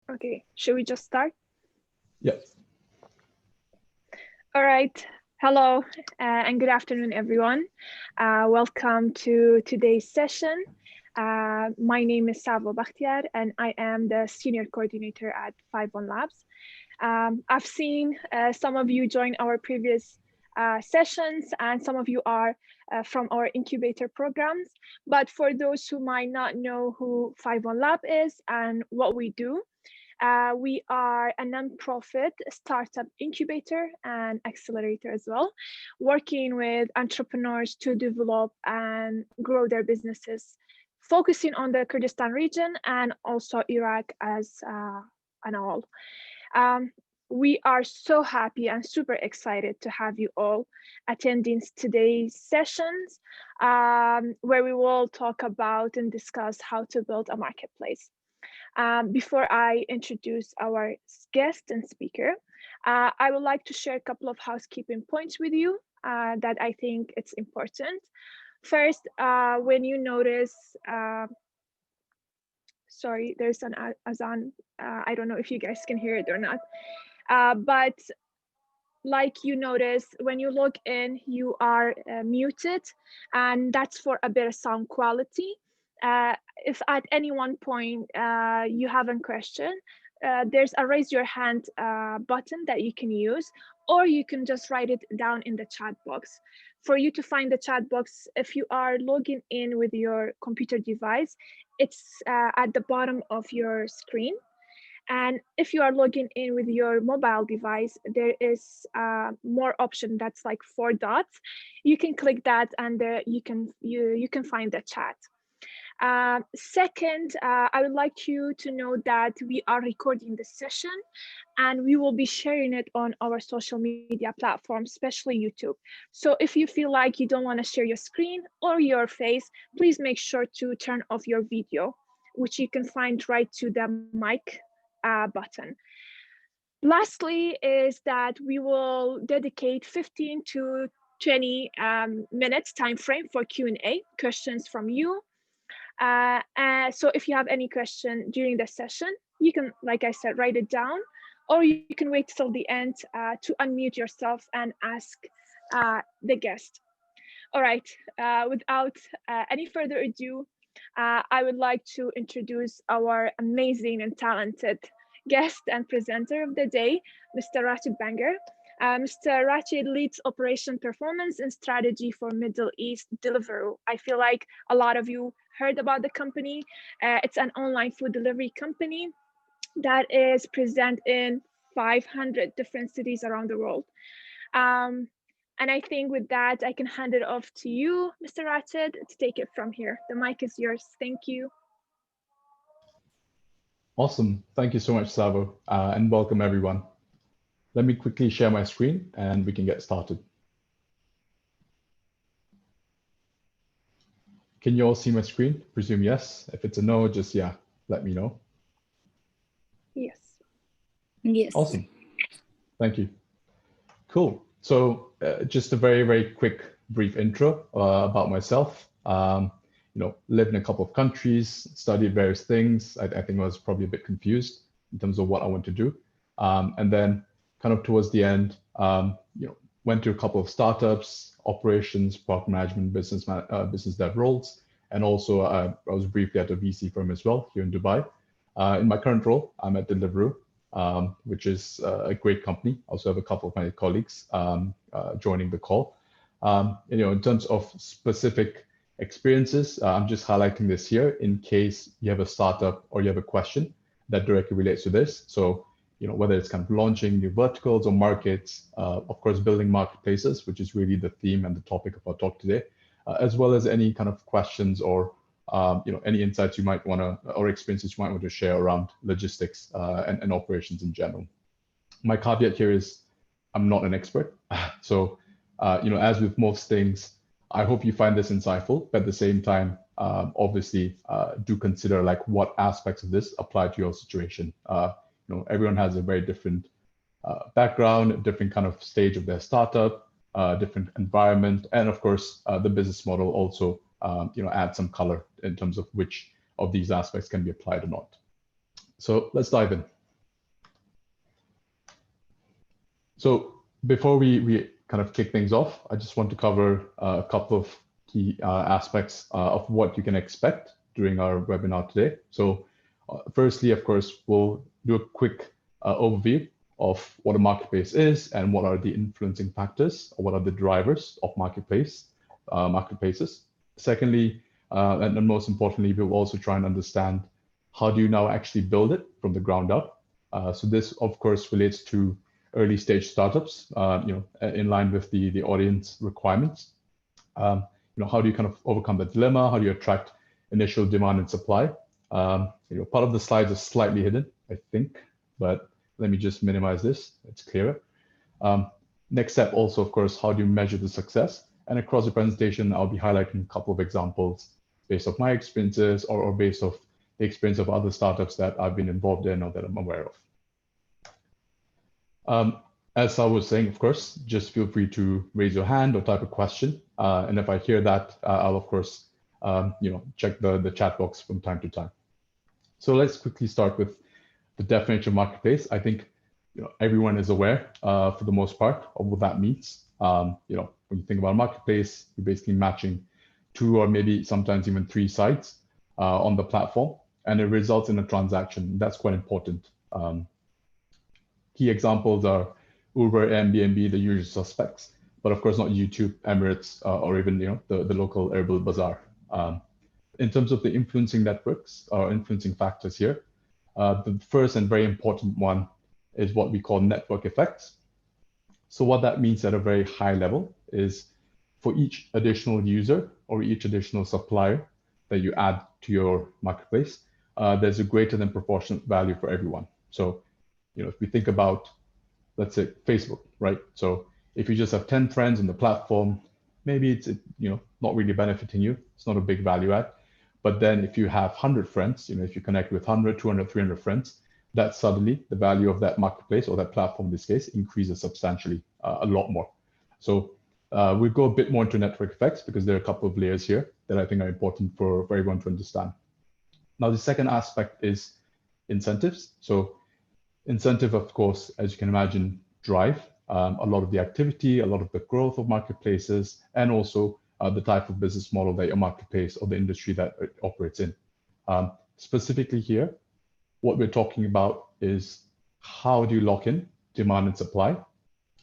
Okay, should we just start? Yep. All right. Hello and good afternoon, everyone. Welcome to today's session. My name is Savo Bakhtiar, and I am the Senior Coordinator at 51 Labs. I've seen some of you join our previous sessions, and some of you are from our incubator programs. But for those who might not know who 51 Lab is and what we do, we are a nonprofit startup incubator and accelerator as well, working with entrepreneurs to develop and grow their businesses, focusing on the Kurdistan region and also Iraq as an all. Um, we are so happy and super excited to have you all attending today's sessions, where we will talk about and discuss how to build a marketplace. Before I introduce our guest and speaker, I would like to share a couple of housekeeping points with you that I think it's important. First, when you notice, sorry, there's an azan. I don't know if you guys can hear it or not, but like you notice when you log in, you are muted, and that's for a better sound quality. If at any one point you have a question, there's a raise your hand button that you can use, or you can just write it down in the chat box. For you to find the chat box, if you are logging in with your computer device, it's at the bottom of your screen. And if you are logging in with your mobile device, there is more option that's like 4 dots. You can click that, and there you can find the chat. Second, I would like you to know that we are recording this session, and we will be sharing it on our social media platforms, especially YouTube. So if you feel like you don't want to share your screen or your face, please make sure to turn off your video, which you can find right to the mic button. Lastly is that we will dedicate 15 to 20 minutes time frame for Q&A, questions from you. So if you have any question during the session, you can, like I said, write it down, or you can wait till the end to unmute yourself and ask the guest. All right, without any further ado, I would like to introduce our amazing and talented guest and presenter of the day, Mr. Rachid Banger. Mr. Rachid leads operation performance and strategy for Middle East Deliveroo. I feel like a lot of you heard about the company. It's an online food delivery company that is present in 500 different cities around the world. Um, and I think with that, I can hand it off to you, Mr. Rachid, to take it from here. The mic is yours. Thank you. Awesome. Thank you so much, Savo, and welcome everyone. Let me quickly share my screen and we can get started. Can you all see my screen? Presume yes. If it's a no, just let me know. Yes. Yes. Awesome. Thank you. Cool. So just a very, very quick, brief intro about myself. Lived in a couple of countries, studied various things. I think I was probably a bit confused in terms of what I want to do. And then kind of towards the end, went to a couple of startups, operations, product management, business dev roles. And also I was briefly at a VC firm as well here in Dubai. In my current role, I'm at Deliveroo, which is a great company. I also have a couple of my colleagues joining the call. In terms of specific experiences, I'm just highlighting this here in case you have a startup or you have a question that directly relates to this. So, whether it's kind of launching new verticals or markets, of course, building marketplaces, which is really the theme and the topic of our talk today, as well as any kind of questions or any insights you might want to, or experiences you might want to share around logistics and operations in general. My caveat here is I'm not an expert. So, as with most things, I hope you find this insightful, but at the same time, obviously, do consider like what aspects of this apply to your situation. Everyone has a very different background, different kind of stage of their startup, different environment, and of course, the business model also add some color in terms of which of these aspects can be applied or not. So let's dive in. So before we kind of kick things off, I just want to cover a couple of key aspects of what you can expect during our webinar today. So firstly, of course, we'll do a quick overview of what a marketplace is and what are the influencing factors or what are the drivers of marketplaces. Secondly, and then most importantly, we'll also try and understand how do you now actually build it from the ground up. So this, of course, relates to early stage startups, in line with the audience requirements. How do you kind of overcome the dilemma? How do you attract initial demand and supply? Part of the slides is slightly hidden, I think, but let me just minimize this. It's clearer. Next step also, of course, how do you measure the success? And across the presentation, I'll be highlighting a couple of examples based off my experiences or based off the experience of other startups that I've been involved in or that I'm aware of. As I was saying, of course, just feel free to raise your hand or type a question. And if I hear that, I'll, of course, check the chat box from time to time. So let's quickly start with the definition of marketplace. I think everyone is aware, for the most part, of what that means. When you think about a marketplace, you're basically matching 2 or maybe sometimes even 3 sites on the platform, and it results in a transaction. That's quite important. Key examples are Uber, Airbnb, the usual suspects, but of course not YouTube, Emirates, or even the local Erbil Bazaar. In terms of the influencing networks or influencing factors here, the first and very important one is what we call network effects. So what that means at a very high level is for each additional user or each additional supplier that you add to your marketplace, there's a greater than proportionate value for everyone. So, if we think about, let's say, Facebook, right? So if you just have 10 friends on the platform, maybe it's not really benefiting you. It's not a big value add. But then if you have 100 friends, if you connect with 100, 200, 300 friends, that suddenly the value of that marketplace or that platform in this case increases substantially, a lot more. So we'll go a bit more into network effects because there are a couple of layers here that I think are important for everyone to understand. Now, the second aspect is incentives. So incentive, of course, as you can imagine, drive a lot of the activity, a lot of the growth of marketplaces, and also the type of business model that your marketplace or the industry that it operates in. Specifically here, what we're talking about is how do you lock in demand and supply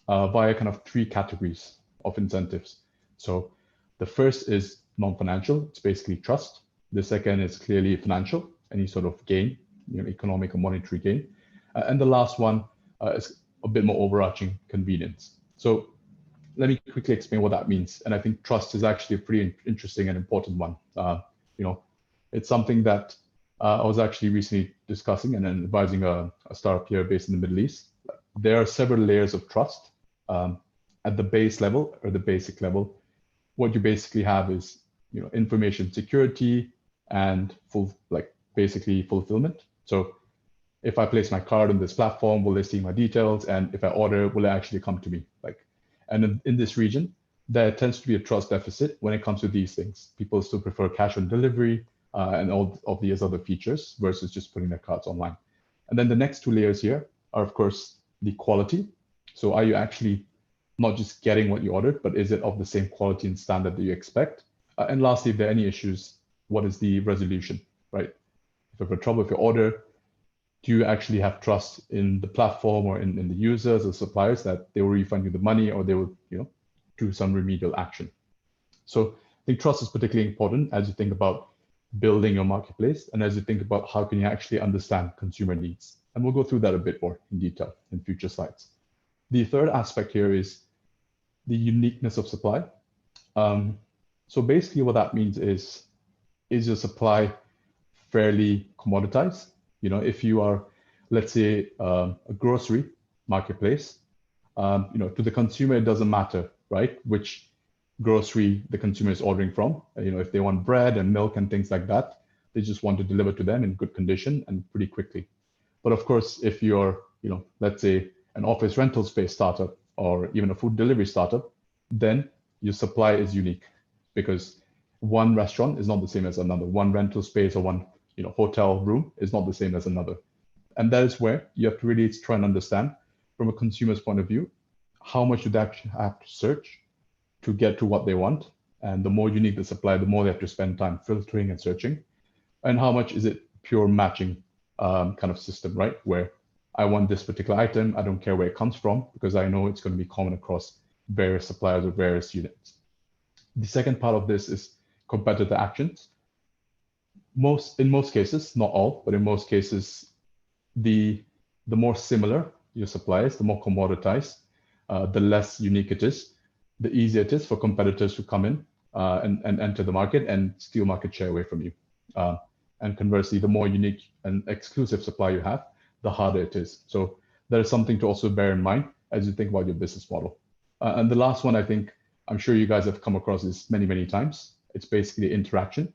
via kind of 3 categories of incentives. So the first is non-financial, it's basically trust. The second is clearly financial, any sort of gain, economic or monetary gain. And the last one is a bit more overarching, convenience. So let me quickly explain what that means. And I think trust is actually a pretty interesting and important one. It's something that I was actually recently discussing and then advising a startup here based in the Middle East. There are several layers of trust. At the base level or the basic level, what you basically have is information security and basically fulfillment. So if I place my card on this platform, will they see my details? And if I order, will it actually come to me? And in this region, there tends to be a trust deficit when it comes to these things. People still prefer cash on delivery and all of these other features versus just putting their cards online. And then the next 2 layers here are, of course, the quality. So are you actually not just getting what you ordered, but is it of the same quality and standard that you expect? And lastly, if there are any issues, what is the resolution, right? If you have trouble with your order, do you actually have trust in the platform or in the users or suppliers that they will refund you the money or they will do some remedial action? So I think trust is particularly important as you think about building your marketplace and as you think about how can you actually understand consumer needs. And we'll go through that a bit more in detail in future slides. The third aspect here is the uniqueness of supply. So basically what that means is your supply fairly commoditized? If you are, let's say, a grocery marketplace, to the consumer, it doesn't matter, right, which grocery the consumer is ordering from. If they want bread and milk and things like that, they just want to deliver to them in good condition and pretty quickly. But of course, if you're, let's say, an office rental space startup or even a food delivery startup, then your supply is unique because one restaurant is not the same as another. One rental space or one hotel room is not the same as another. And that is where you have to really try and understand from a consumer's point of view, how much do they actually have to search to get to what they want? And the more unique the supply, the more they have to spend time filtering and searching. And how much is it pure matching kind of system, right? Where I want this particular item, I don't care where it comes from, because I know it's going to be common across various suppliers or various units. The second part of this is competitor actions. In most cases, not all, but in most cases, the more similar your suppliers, the more commoditized, the less unique it is, the easier it is for competitors to come in and enter the market and steal market share away from you. And conversely, the more unique and exclusive supply you have, the harder it is. So that is something to also bear in mind as you think about your business model. And the last one, I think, I'm sure you guys have come across this many, many times. It's basically the interaction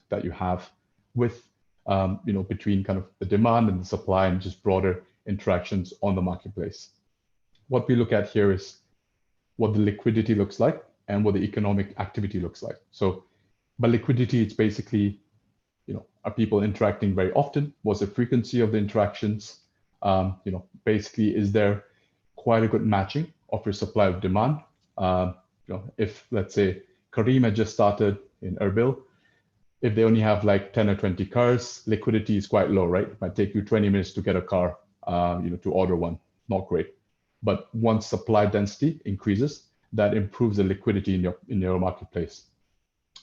that you have with, between kind of the demand and the supply and just broader interactions on the marketplace. What we look at here is what the liquidity looks like and what the economic activity looks like. So by liquidity, it's basically, are people interacting very often? What's the frequency of the interactions? Basically, is there quite a good matching of your supply of demand? If let's say Kareem had just started in Erbil, if they only have like 10 or 20 cars, liquidity is quite low, right? It might take you 20 minutes to get a car, to order one, not great. But once supply density increases, that improves the liquidity in your marketplace.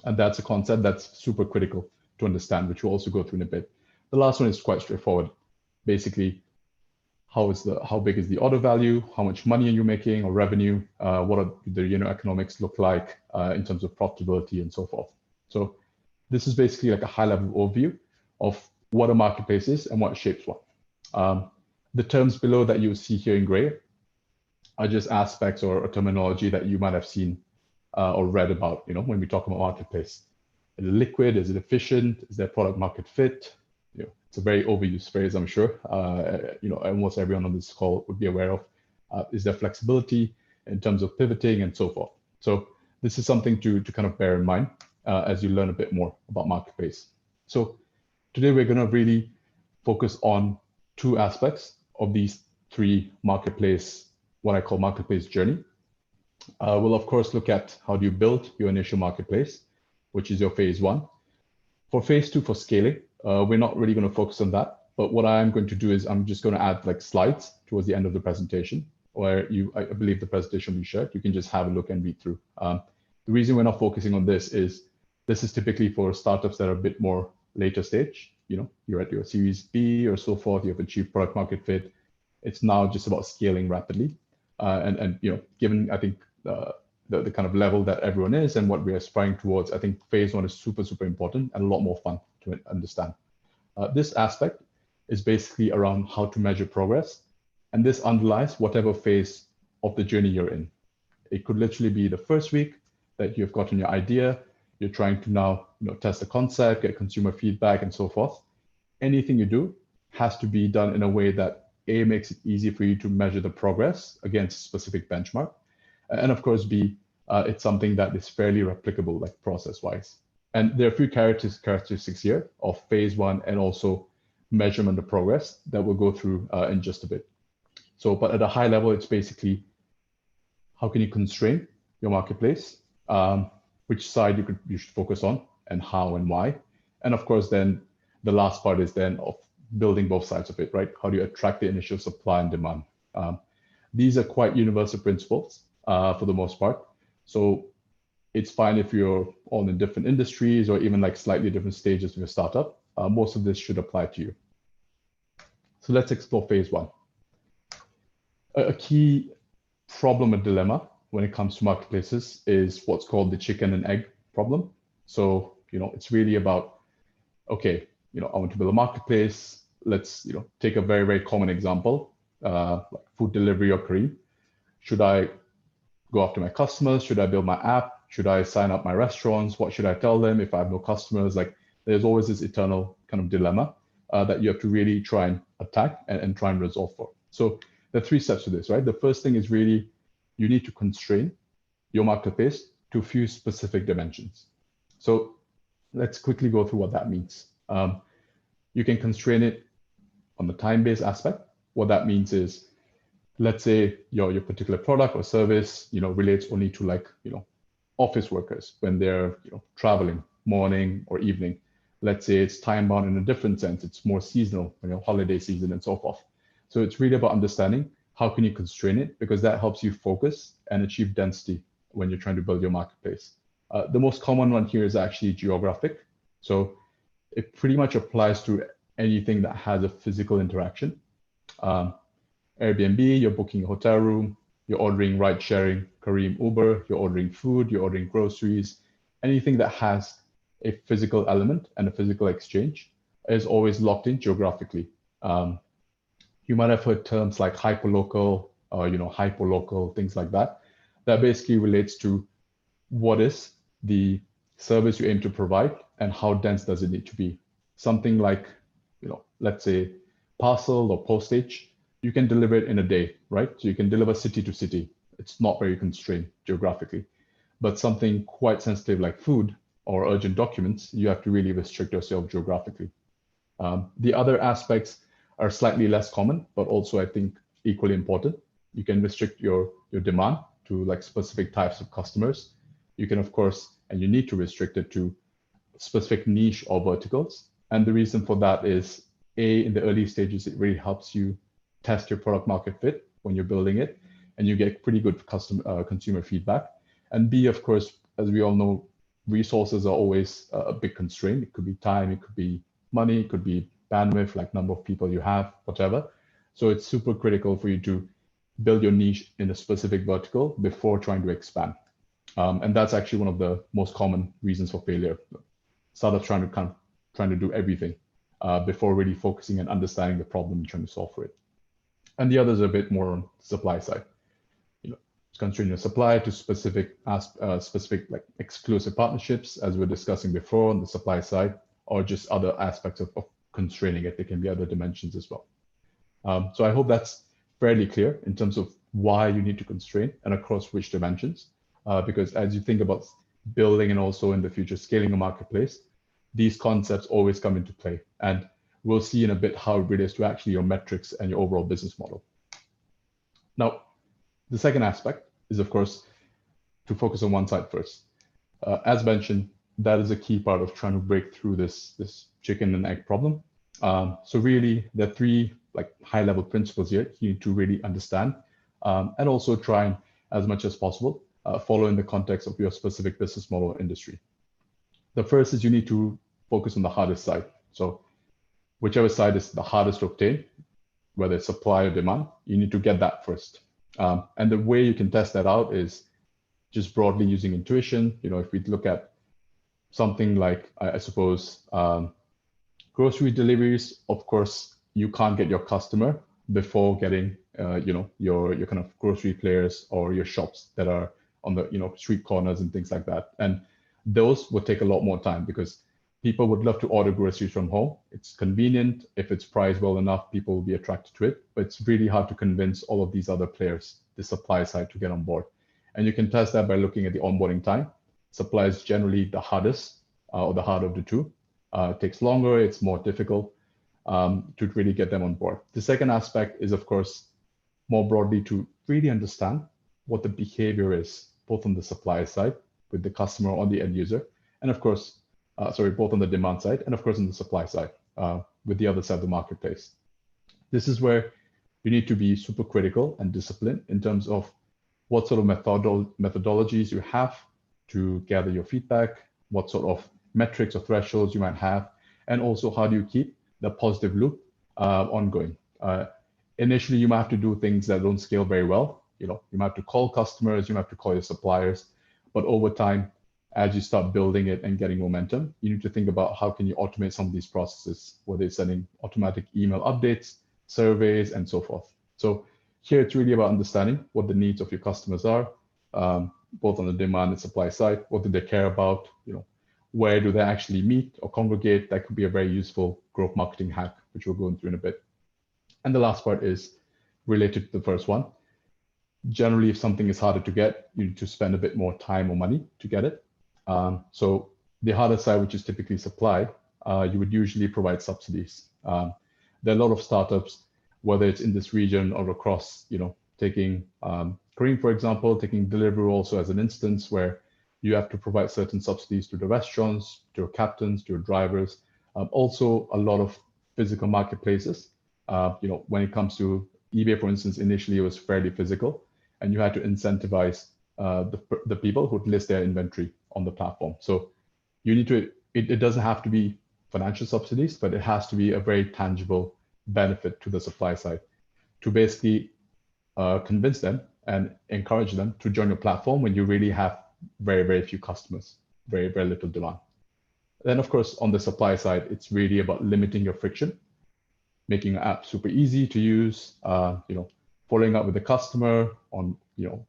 And that's a concept that's super critical to understand, which we'll also go through in a bit. The last one is quite straightforward. Basically, how big is the order value? How much money are you making or revenue? What are the unit economics look like in terms of profitability and so forth? So this is basically like a high-level overview of what a marketplace is and what shapes what. The terms below that you see here in gray are just aspects or terminology that you might have seen or read about, when we talk about marketplace. Is it liquid? Is it efficient? Is there product market fit? It's a very overused phrase, I'm sure. Almost everyone on this call would be aware of. Is there flexibility in terms of pivoting and so forth? So this is something to kind of bear in mind as you learn a bit more about marketplace. So today we're going to really focus on two aspects of these three marketplace, what I call marketplace journey. We'll of course look at how do you build your initial marketplace, which is your phase one. For phase two, for scaling, we're not really going to focus on that. But what I'm going to do is I'm just going to add like slides towards the end of the presentation, where I believe the presentation will be shared. You can just have a look and read through. The reason we're not focusing on this is typically for startups that are a bit more later stage. You're at your Series B or so forth. You have achieved product market fit. It's now just about scaling rapidly. And given I think the kind of level that everyone is and what we're aspiring towards, I think phase one is super, super important and a lot more fun to understand. This aspect is basically around how to measure progress. And this underlies whatever phase of the journey you're in. It could literally be the first week that you've gotten your idea. You're trying to now test the concept, get consumer feedback and so forth. Anything you do has to be done in a way that A, makes it easy for you to measure the progress against a specific benchmark. And of course, B, it's something that is fairly replicable, like process-wise. And there are a few characteristics here of phase one and also measurement of progress that we'll go through in just a bit. So, but at a high level, it's basically how can you constrain your marketplace, which side you should focus on, and how and why. And of course, then the last part is then of building both sides of it, right? How do you attract the initial supply and demand? These are quite universal principles for the most part. So it's fine if you're all in different industries or even like slightly different stages of your startup. Most of this should apply to you. So let's explore phase one. A key problem and dilemma when it comes to marketplaces is what's called the chicken and egg problem. So, it's really about, okay, I want to build a marketplace. Let's, take a very, very common example, like food delivery or Careem. Should I go after my customers? Should I build my app? Should I sign up my restaurants? What should I tell them if I have no customers? Like there's always this eternal kind of dilemma that you have to really try and attack and try and resolve for. So there are three steps to this, right? The first thing is really you need to constrain your marketplace to a few specific dimensions. So let's quickly go through what that means. You can constrain it on the time-based aspect. What that means is let's say your particular product or service, relates only to like, office workers when they're, traveling morning or evening. Let's say it's time bound in a different sense. It's more seasonal, holiday season and so forth. So it's really about understanding how can you constrain it, because that helps you focus and achieve density when you're trying to build your marketplace. The most common one here is actually geographic. So it pretty much applies to anything that has a physical interaction. Airbnb, you're booking a hotel room, you're ordering ride sharing, Careem, Uber, you're ordering food, you're ordering groceries, anything that has a physical element and a physical exchange is always locked in geographically. You might have heard terms like hyperlocal or hyperlocal, things like that. That basically relates to what is the service you aim to provide and how dense does it need to be. Something like, let's say parcel or postage, you can deliver it in a day, right? So you can deliver city to city. It's not very constrained geographically. But something quite sensitive like food or urgent documents, you have to really restrict yourself geographically. The other aspects are slightly less common, but also I think equally important. You can restrict your demand to like specific types of customers. You can, of course, and you need to restrict it to specific niche or verticals. And the reason for that is, A, in the early stages, it really helps you test your product market fit when you're building it, and you get pretty good consumer feedback. And B, of course, as we all know, resources are always a big constraint. It could be time, it could be money, it could be bandwidth, like number of people you have, whatever. So it's super critical for you to build your niche in a specific vertical before trying to expand. And that's actually one of the most common reasons for failure. Startups trying to do everything before really focusing and understanding the problem you're trying to solve for it. And the others are a bit more on the supply side. Constrain your supply to specific like exclusive partnerships, as we're discussing before on the supply side, or just other aspects of constraining it. There can be other dimensions as well. So I hope that's fairly clear in terms of why you need to constrain and across which dimensions. Because as you think about building and also in the future scaling a marketplace, these concepts always come into play. And we'll see in a bit how it relates to actually your metrics and your overall business model. Now, the second aspect is, of course, to focus on one side first. As mentioned, that is a key part of trying to break through this chicken and egg problem. So really, there are three like high-level principles here you need to really understand, and also try and, as much as possible, follow in the context of your specific business model or industry. The first is you need to focus on the hardest side. So whichever side is the hardest to obtain, whether it's supply or demand, you need to get that first. And the way you can test that out is just broadly using intuition. If we look at something like, I suppose, grocery deliveries, of course, you can't get your customer before getting, your kind of grocery players or your shops that are on the, street corners and things like that. And those would take a lot more time because people would love to order groceries from home. It's convenient. If it's priced well enough, people will be attracted to it. But it's really hard to convince all of these other players, the supply side, to get on board. And you can test that by looking at the onboarding time. Supply is generally the hardest or the harder of the two. It takes longer. It's more difficult to really get them on board. The second aspect is, of course, more broadly to really understand what the behavior is, both on the supply side with the customer or the end user, and of course, both on the demand side and of course on the supply side with the other side of the marketplace. This is where you need to be super critical and disciplined in terms of what sort of methodologies you have to gather your feedback, what sort of metrics or thresholds you might have, and also how do you keep the positive loop ongoing. Initially, you might have to do things that don't scale very well. You might have to call customers, you might have to call your suppliers, but over time, as you start building it and getting momentum, you need to think about how can you automate some of these processes, whether it's sending automatic email updates, surveys, and so forth. So here it's really about understanding what the needs of your customers are, both on the demand and supply side. What do they care about? Where do they actually meet or congregate? That could be a very useful growth marketing hack, which we'll go into in a bit. And the last part is related to the first one. Generally, if something is harder to get, you need to spend a bit more time or money to get it. So the harder side, which is typically supply, you would usually provide subsidies. There are a lot of startups, whether it's in this region or across, taking Kareem, for example, taking delivery also as an instance where you have to provide certain subsidies to the restaurants, to your captains, to your drivers. Also, a lot of physical marketplaces. When it comes to eBay, for instance, initially it was fairly physical, and you had to incentivize the people who'd list their inventory on the platform. So you need to, it doesn't have to be financial subsidies, but it has to be a very tangible benefit to the supply side to basically convince them and encourage them to join your platform when you really have very, very few customers, very, very little demand. Then, of course, on the supply side, it's really about limiting your friction, making an app super easy to use, following up with the customer on,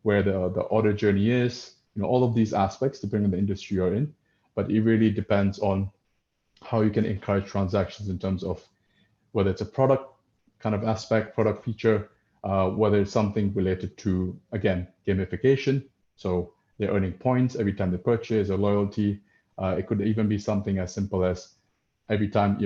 where the order journey is, all of these aspects depending on the industry you're in. But it really depends on how you can encourage transactions in terms of whether it's a product kind of aspect, product feature, whether it's something related to, again, gamification. So they're earning points every time they purchase, or loyalty. It could even be something as simple as every time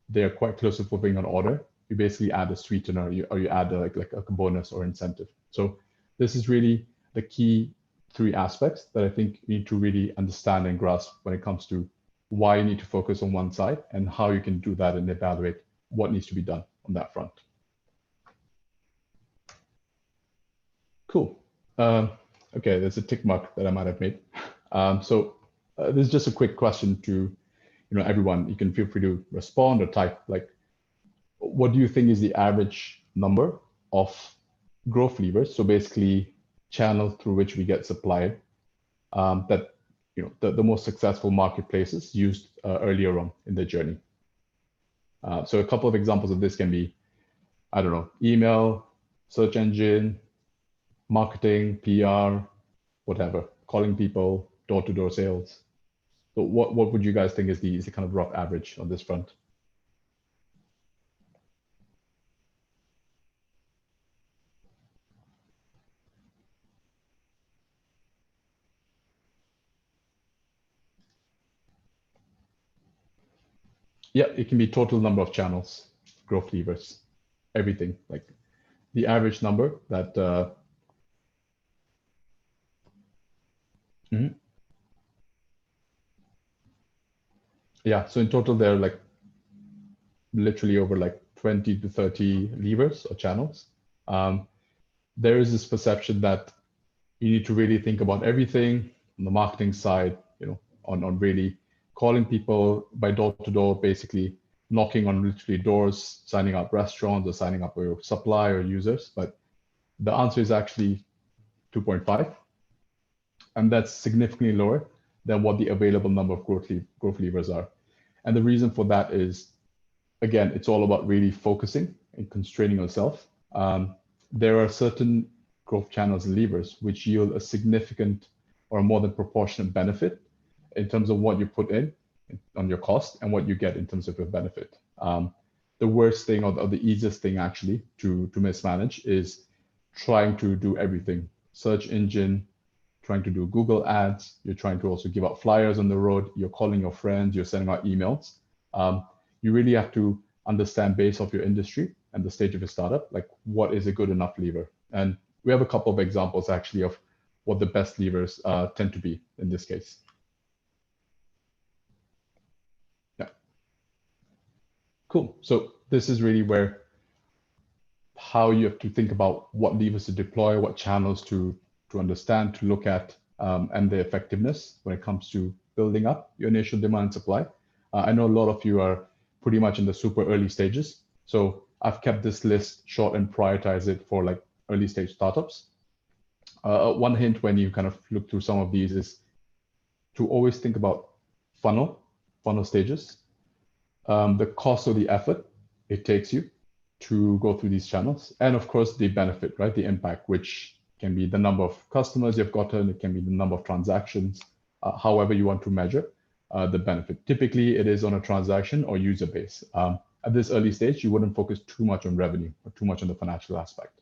they're quite close to fulfilling an order, you basically add a sweetener, or you add like a bonus or incentive. So this is really the key three aspects that I think you need to really understand and grasp when it comes to why you need to focus on one side and how you can do that and evaluate what needs to be done on that front. Cool. Okay, there's a tick mark that I might have made. This is just a quick question to everyone. You can feel free to respond or type, like, what do you think is the average number of growth levers? So basically channels through which we get supply that the most successful marketplaces used earlier on in their journey. So a couple of examples of this can be, I don't know, email, search engine, marketing, PR, whatever, calling people, door-to-door sales. So what would you guys think is the kind of rough average on this front? Yeah, it can be total number of channels, growth levers, everything, like the average number that yeah, so in total there are like literally over like 20 to 30 levers or channels. There is this perception that you need to really think about everything on the marketing side, on really calling people by door to door, basically knocking on literally doors, signing up restaurants or signing up your supply or users. But the answer is actually 2.5. And that's significantly lower than what the available number of growth levers are. And the reason for that is, again, it's all about really focusing and constraining yourself. There are certain growth channels and levers which yield a significant or more than proportionate benefit in terms of what you put in on your cost and what you get in terms of your benefit. The worst thing or the easiest thing actually to mismanage is trying to do everything. Search engine, trying to do Google ads, you're trying to also give out flyers on the road, you're calling your friends, you're sending out emails. You really have to understand based off your industry and the stage of your startup, like what is a good enough lever. And we have a couple of examples actually of what the best levers tend to be in this case. Yeah. Cool. So this is really where how you have to think about what levers to deploy, what channels to understand, to look at, and the effectiveness when it comes to building up your initial demand and supply. I know a lot of you are pretty much in the super early stages. So I've kept this list short and prioritize it for like early stage startups. One hint when you kind of look through some of these is to always think about funnel stages, the cost or the effort it takes you to go through these channels, and of course the benefit, right? The impact, which can be the number of customers you've gotten, it can be the number of transactions, however you want to measure the benefit. Typically, it is on a transaction or user base. At this early stage, you wouldn't focus too much on revenue or too much on the financial aspect.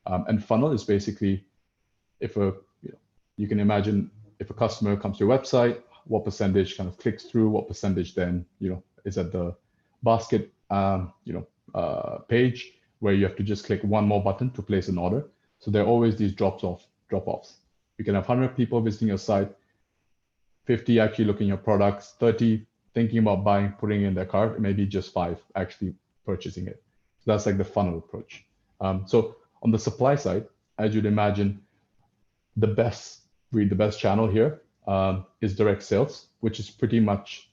And funnel is basically you can imagine if a customer comes to your website, what percentage kind of clicks through, what percentage then is at the basket page where you have to just click one more button to place an order. So there are always these drop-offs. You can have 100 people visiting your site, 50 actually looking at your products, 30 thinking about buying, putting in their cart, maybe just 5 actually purchasing it. So that's like the funnel approach. So on the supply side, as you'd imagine, the best channel here is direct sales, which is pretty much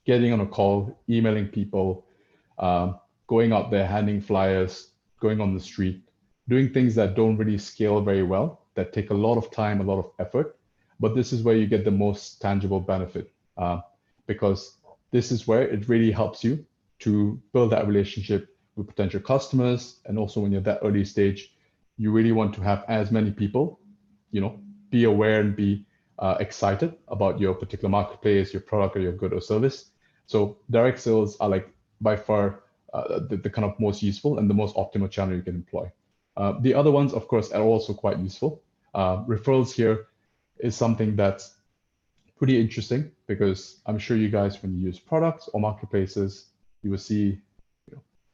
getting on a call, emailing people, going out there, handing flyers, going on the street, doing things that don't really scale very well, that take a lot of time, a lot of effort. But this is where you get the most tangible benefit, because this is where it really helps you to build that relationship with potential customers. And also when you're that early stage, you really want to have as many people, be aware and be excited about your particular marketplace, your product or your good or service. So direct sales are like by far the kind of most useful and the most optimal channel you can employ. The other ones, of course, are also quite useful. Referrals here is something that's pretty interesting because I'm sure you guys, when you use products or marketplaces, you will see,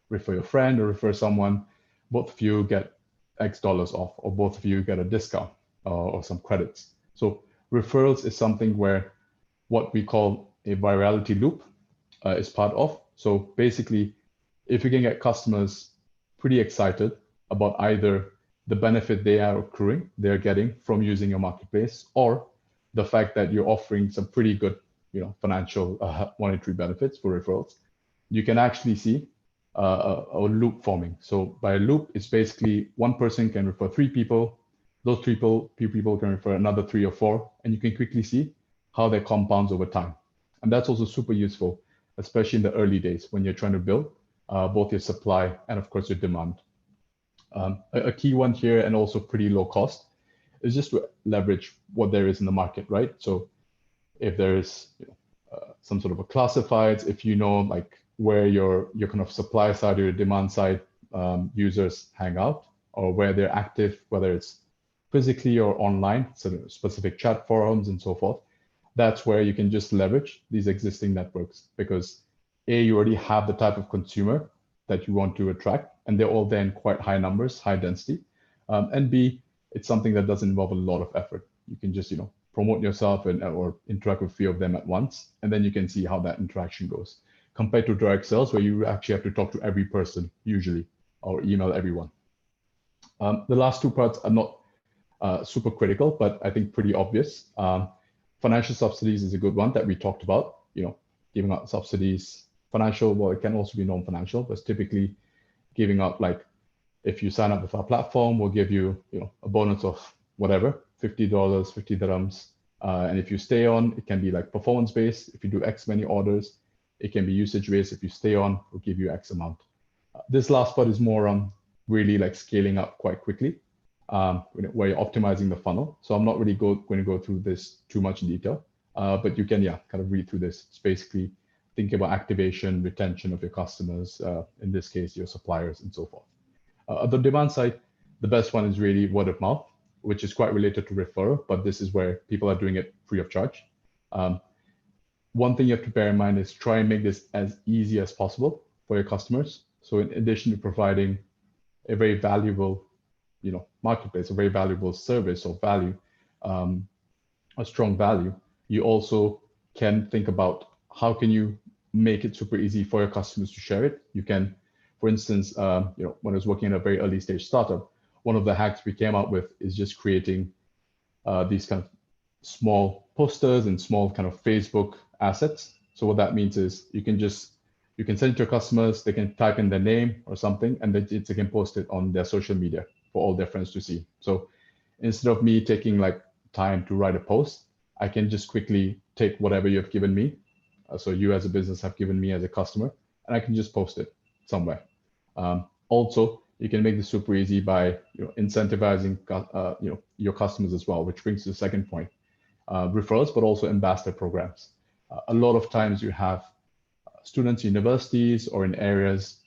refer your friend or refer someone, both of you get X dollars off, or both of you get a discount or some credits. So referrals is something where what we call a virality loop is part of. So basically, if you can get customers pretty excited about either the benefit they're getting from using your marketplace, or the fact that you're offering some pretty good, financial monetary benefits for referrals, you can actually see a loop forming. So by a loop, it's basically one person can refer 3 people, those few people can refer another 3 or 4, and you can quickly see how that compounds over time. And that's also super useful, especially in the early days when you're trying to build both your supply and of course your demand. A key one here, and also pretty low cost, is just to leverage what there is in the market, right? So if there is some sort of a classifieds, if you know like where your kind of supply side or your demand side users hang out, or where they're active, whether it's physically or online, so specific chat forums and so forth, that's where you can just leverage these existing networks, because A, you already have the type of consumer that you want to attract, and they're all there in quite high numbers, high density. And B, it's something that doesn't involve a lot of effort. You can just, promote yourself or interact with a few of them at once, and then you can see how that interaction goes. Compared to direct sales, where you actually have to talk to every person usually, or email everyone. The last 2 parts are not super critical, but I think pretty obvious. Financial subsidies is a good one that we talked about, giving out subsidies. Financial, well, it can also be non-financial, but it's typically giving out, like, if you sign up with our platform, we'll give you, a bonus of whatever, $50, 50 dirhams. And if you stay on, it can be like performance-based. If you do X many orders, it can be usage-based. If you stay on, we'll give you X amount. This last part is more on really like scaling up quite quickly, where you're optimizing the funnel. So I'm not really going to go through this too much in detail, but you can, kind of read through this. It's basically thinking about activation, retention of your customers, in this case, your suppliers and so forth. On the demand side, the best one is really word of mouth, which is quite related to referral, but this is where people are doing it free of charge. One thing you have to bear in mind is try and make this as easy as possible for your customers. So in addition to providing a very valuable, marketplace, a very valuable service or value, a strong value, you also can think about how can you make it super easy for your customers to share it. You can, for instance, when I was working in a very early stage startup, one of the hacks we came up with is just creating these kind of small posters and small kind of Facebook assets. So what that means is you can send it to your customers, they can type in their name or something, and then they can post it on their social media for all their friends to see. So instead of me taking like time to write a post, I can just quickly take whatever you have given me. So you as a business have given me as a customer, and I can just post it somewhere. Also, you can make this super easy by incentivizing your customers as well, which brings to the second point, referrals, but also ambassador programs. A lot of times you have students, universities, or in areas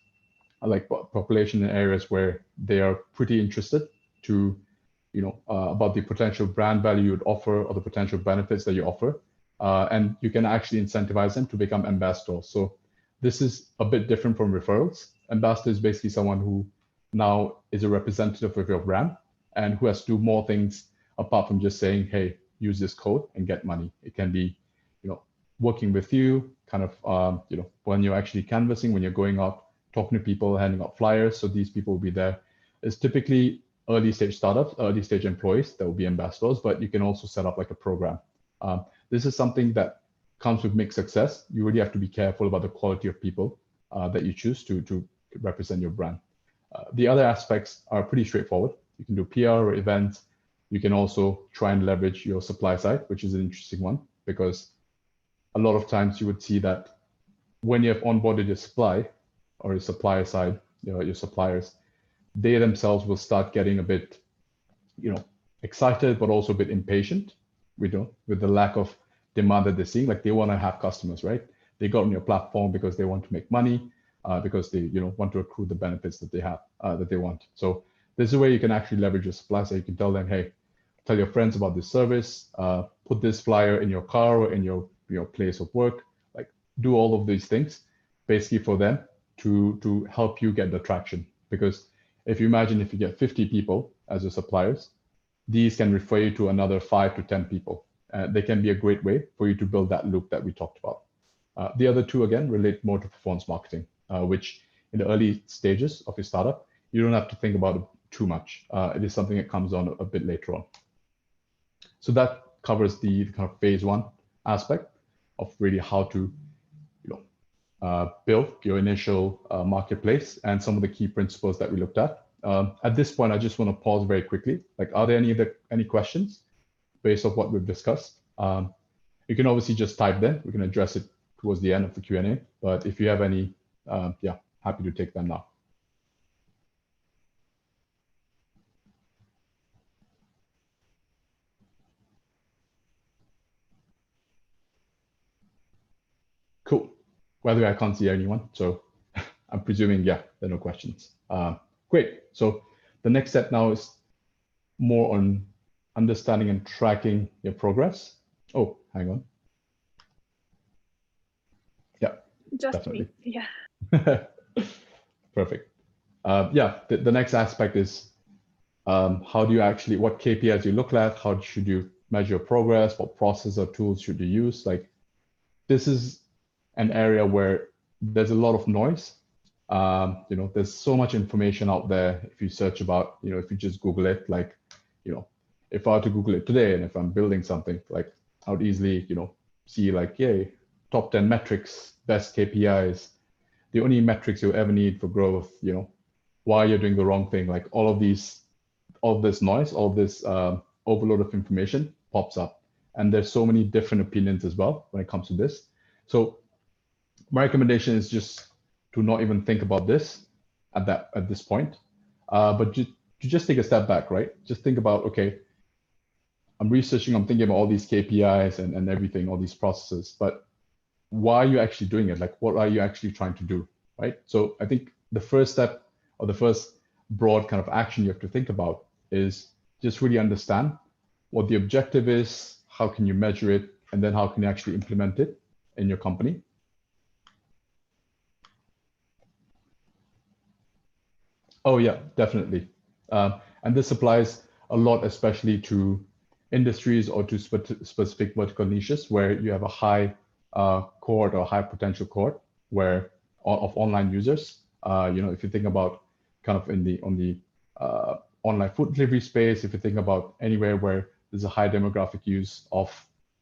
like population in areas where they are pretty interested to, about the potential brand value you would offer or the potential benefits that you offer. And you can actually incentivize them to become ambassadors. So this is a bit different from referrals. Ambassador is basically someone who now is a representative of your brand. and who has to do more things apart from just saying, hey, use this code and get money. It can be, working with you, kind of, when you're actually canvassing, when you're going out, talking to people, handing out flyers. So these people will be there. It's typically early stage startups, early stage employees that will be ambassadors, but you can also set up like a program. This is something that comes with mixed success. You really have to be careful about the quality of people that you choose to represent your brand. The other aspects are pretty straightforward. You can do PR or events. You can also try and leverage your supply side, which is an interesting one, because a lot of times you would see that when you have onboarded your supply or your supplier side, your suppliers, they themselves will start getting a bit, excited, but also a bit impatient, with the lack of demand that they're seeing. Like they want to have customers, right? They got on your platform because they want to make money, because they, want to accrue the benefits that they have, that they want. So this is a way you can actually leverage your supply. So you can tell them, hey, tell your friends about this service, put this flyer in your car or in your place of work, like do all of these things basically for them to help you get the traction. Because if you imagine if you get 50 people as your suppliers, these can refer you to another 5 to 10 people. They can be a great way for you to build that loop that we talked about. The other two, again, relate more to performance marketing, which in the early stages of your startup, you don't have to think about it too much. It is something that comes on a bit later on. So that covers the kind of phase one aspect of really how to build your initial marketplace and some of the key principles that we looked at. At this point, I just want to pause very quickly. Like, are there any questions based on what we've discussed? You can obviously just type them. We can address it towards the end of the Q&A. But if you have any, happy to take them now. Cool. By the way, I can't see anyone, so I'm presuming, there are no questions. Great. So the next step now is more on understanding and tracking your progress. Oh, hang on. Yeah, just definitely. Me. Yeah. Perfect. The next aspect is how do you actually, what KPIs you look at? How should you measure your progress? What process or tools should you use? Like, this is an area where there's a lot of noise. There's so much information out there. If you search about, if you just Google it, like, if I were to Google it today, and if I'm building something, like I would easily, see like, yay, top 10 metrics, best KPIs, the only metrics you'll ever need for growth, why you're doing the wrong thing, like all of this noise, all this overload of information pops up. And there's so many different opinions as well when it comes to this. So my recommendation is just to not even think about this at this point, but to just take a step back, right? Just think about, okay, I'm researching, I'm thinking about all these KPIs and everything, all these processes, but why are you actually doing it? Like, what are you actually trying to do, right? So I think the first step or the first broad kind of action you have to think about is just really understand what the objective is, how can you measure it, and then how can you actually implement it in your company. Oh yeah, definitely. And this applies a lot, especially to industries or to specific vertical niches where you have a high cohort or high potential cohort of online users. If you think about kind of on the online food delivery space, if you think about anywhere where there's a high demographic use of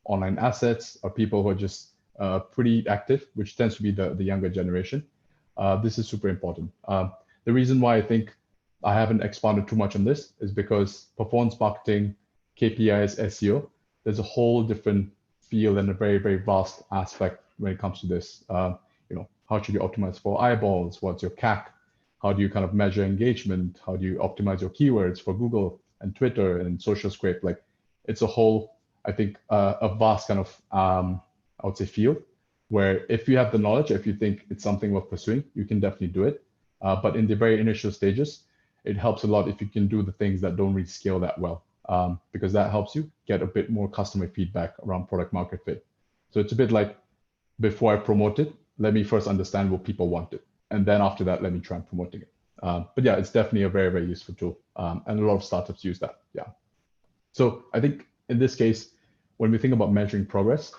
online assets or people who are just pretty active, which tends to be the younger generation, this is super important. The reason why I think I haven't expanded too much on this is because performance marketing, KPIs, SEO, there's a whole different field and a very, very vast aspect when it comes to this. How should you optimize for eyeballs? What's your CAC? How do you kind of measure engagement? How do you optimize your keywords for Google and Twitter and social scrape? Like, it's a whole, I think, a vast kind of, I would say, field where if you have the knowledge, if you think it's something worth pursuing, you can definitely do it. But in the very initial stages, it helps a lot if you can do the things that don't really scale that well, because that helps you get a bit more customer feedback around product market fit. So it's a bit like, before I promote it, let me first understand what people wanted. And then after that, let me try and promoting it. But yeah, it's definitely a very, very useful tool. And a lot of startups use that. Yeah. So I think in this case, when we think about measuring progress,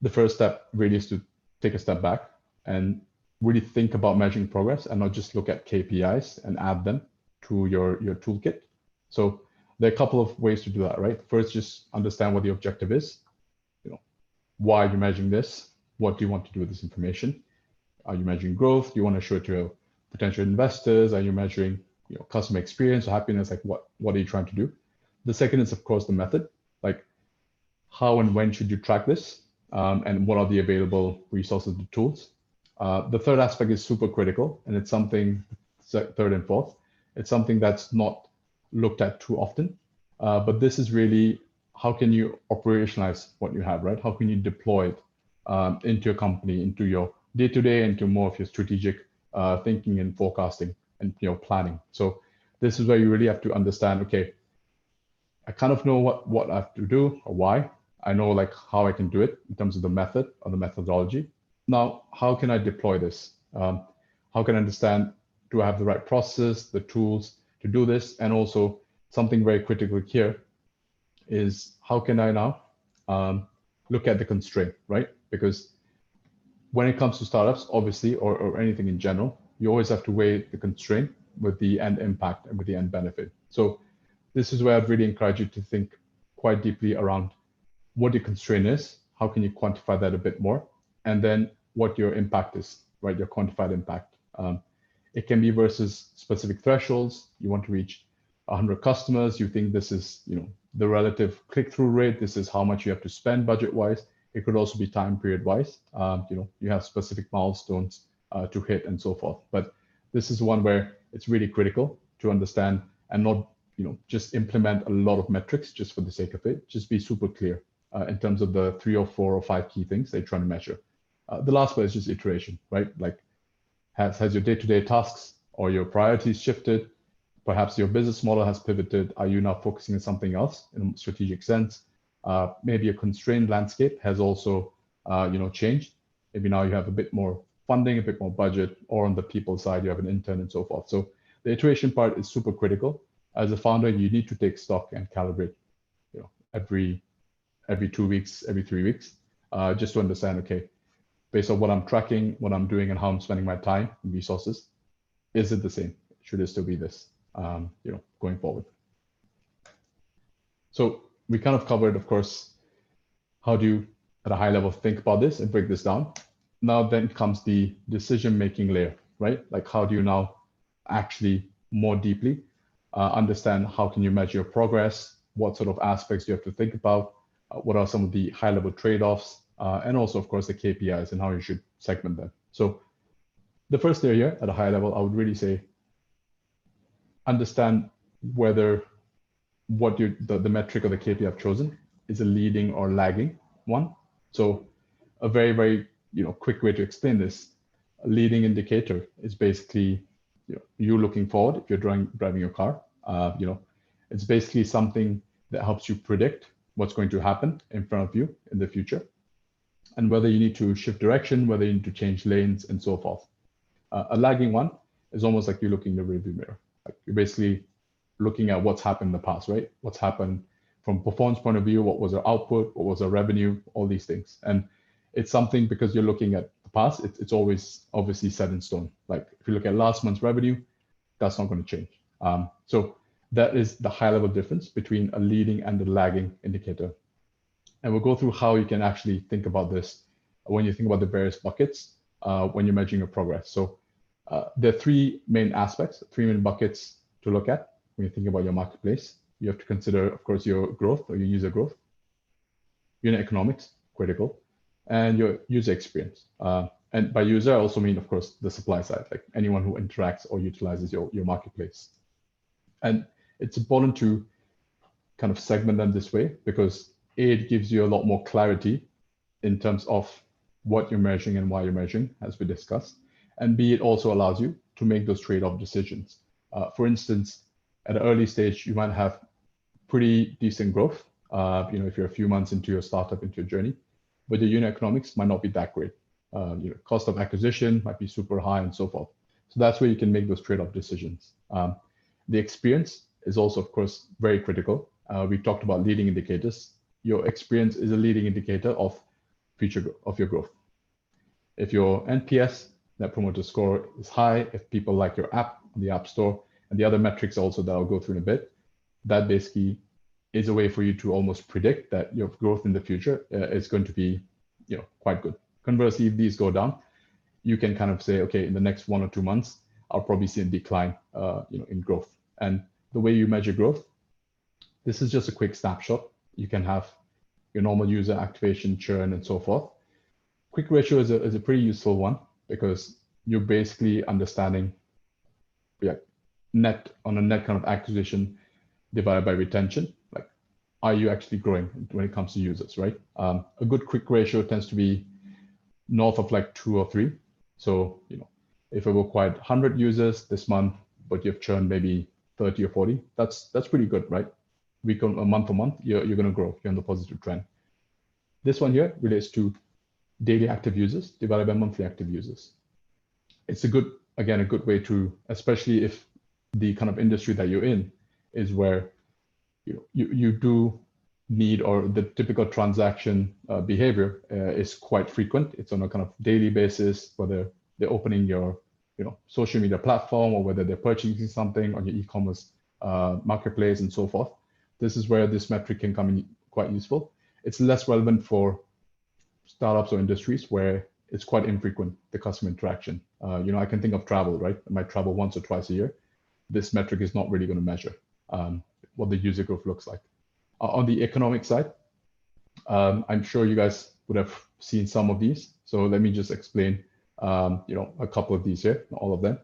the first step really is to take a step back and really think about measuring progress and not just look at KPIs and add them to your toolkit. So there are a couple of ways to do that, right? First, just understand what the objective is. Why are you measuring this? What do you want to do with this information? Are you measuring growth? Do you want to show it to your potential investors? Are you measuring customer experience or happiness? Like what are you trying to do? The second is, of course, the method. Like how and when should you track this? And what are the available resources and tools? The third aspect is super critical, and it's something, third and fourth, it's something that's not looked at too often. But this is really, how can you operationalize what you have, right? How can you deploy it into your company, into your day-to-day, into more of your strategic thinking and forecasting and planning. So this is where you really have to understand, okay, I kind of know what I have to do or why. I know like how I can do it in terms of the method or the methodology. Now, how can I deploy this? How can I understand, do I have the right process, the tools to do this? And also something very critical here is how can I now look at the constraint, right? Because when it comes to startups, obviously, or anything in general, you always have to weigh the constraint with the end impact and with the end benefit. So this is where I'd really encourage you to think quite deeply around what your constraint is, how can you quantify that a bit more, and then what your impact is, right? Your quantified impact. It can be versus specific thresholds. You want to reach 100 customers. You think this is, the relative click-through rate. This is how much you have to spend budget-wise. It could also be time period-wise. You have specific milestones to hit and so forth. But this is one where it's really critical to understand and not, just implement a lot of metrics just for the sake of it. Just be super clear in terms of the 3 or 4 or 5 key things they're trying to measure. The last one is just iteration, right? Like has your day-to-day tasks or your priorities shifted? Perhaps your business model has pivoted. Are you now focusing on something else in a strategic sense? Maybe a constrained landscape has also, changed. Maybe now you have a bit more funding, a bit more budget, or on the people side, you have an intern and so forth. So the iteration part is super critical. As a founder, you need to take stock and calibrate, every 2 weeks, every 3 weeks, just to understand, okay, based on what I'm tracking, what I'm doing, and how I'm spending my time and resources, is it the same? Should it still be this, going forward? So we kind of covered, of course, how do you, at a high level, think about this and break this down. Now then comes the decision-making layer, right? Like how do you now actually more deeply understand how can you measure your progress? What sort of aspects do you have to think about? What are some of the high-level trade-offs? And also, of course, the KPIs and how you should segment them. So the first area at a high level, I would really say, understand whether the metric or the KPI I've chosen is a leading or lagging one. So a very, very quick way to explain this, a leading indicator is basically you looking forward if you're driving your car. It's basically something that helps you predict what's going to happen in front of you in the future, and whether you need to shift direction, whether you need to change lanes, and so forth. A lagging one is almost like you're looking in the rearview mirror. Like you're basically looking at what's happened in the past, right? What's happened from performance point of view, what was our output, what was our revenue, all these things. And it's something, because you're looking at the past, it's always obviously set in stone. Like if you look at last month's revenue, that's not going to change. So that is the high level difference between a leading and a lagging indicator. And we'll go through how you can actually think about this when you think about the various buckets when you're measuring your progress. So there are 3 main aspects, 3 main buckets to look at when you think about your marketplace. You have to consider, of course, your growth or your user growth, unit economics, critical, and your user experience. And by user, I also mean, of course, the supply side, like anyone who interacts or utilizes your marketplace. And it's important to kind of segment them this way because A, it gives you a lot more clarity in terms of what you're measuring and why you're measuring, as we discussed. And B, it also allows you to make those trade-off decisions. For instance, at an early stage, you might have pretty decent growth, if you're a few months into your startup, into your journey, but your unit economics might not be that great. Cost of acquisition might be super high and so forth. So that's where you can make those trade-off decisions. The experience is also, of course, very critical. We talked about leading indicators. Your experience is a leading indicator of your growth. If your NPS, Net Promoter Score, is high, if people like your app on the App Store, and the other metrics also that I'll go through in a bit, that basically is a way for you to almost predict that your growth in the future is going to be, quite good. Conversely, if these go down, you can kind of say, okay, in the next 1 or 2 months, I'll probably see a decline, in growth. And the way you measure growth, this is just a quick snapshot. You can have your normal user activation, churn, and so forth. Quick ratio is a pretty useful one because you're basically understanding, net kind of acquisition divided by retention. Like, are you actually growing when it comes to users, right? A good quick ratio tends to be north of like 2 or 3. So, if we've acquired 100 users this month, but you've churned maybe 30 or 40, that's pretty good, right? Month to month, you're going to grow. You're on the positive trend. This one here relates to daily active users divided by monthly active users. It's a good way to, especially if the kind of industry that you're in is where you do need, or the typical transaction behavior is quite frequent. It's on a kind of daily basis, whether they're opening your social media platform or whether they're purchasing something on your e-commerce marketplace and so forth. This is where this metric can come in quite useful. It's less relevant for startups or industries where it's quite infrequent, the customer interaction. I can think of travel, right? I might travel once or twice a year. This metric is not really going to measure what the user growth looks like. On the economic side, I'm sure you guys would have seen some of these. So let me just explain, a couple of these here, not all of them.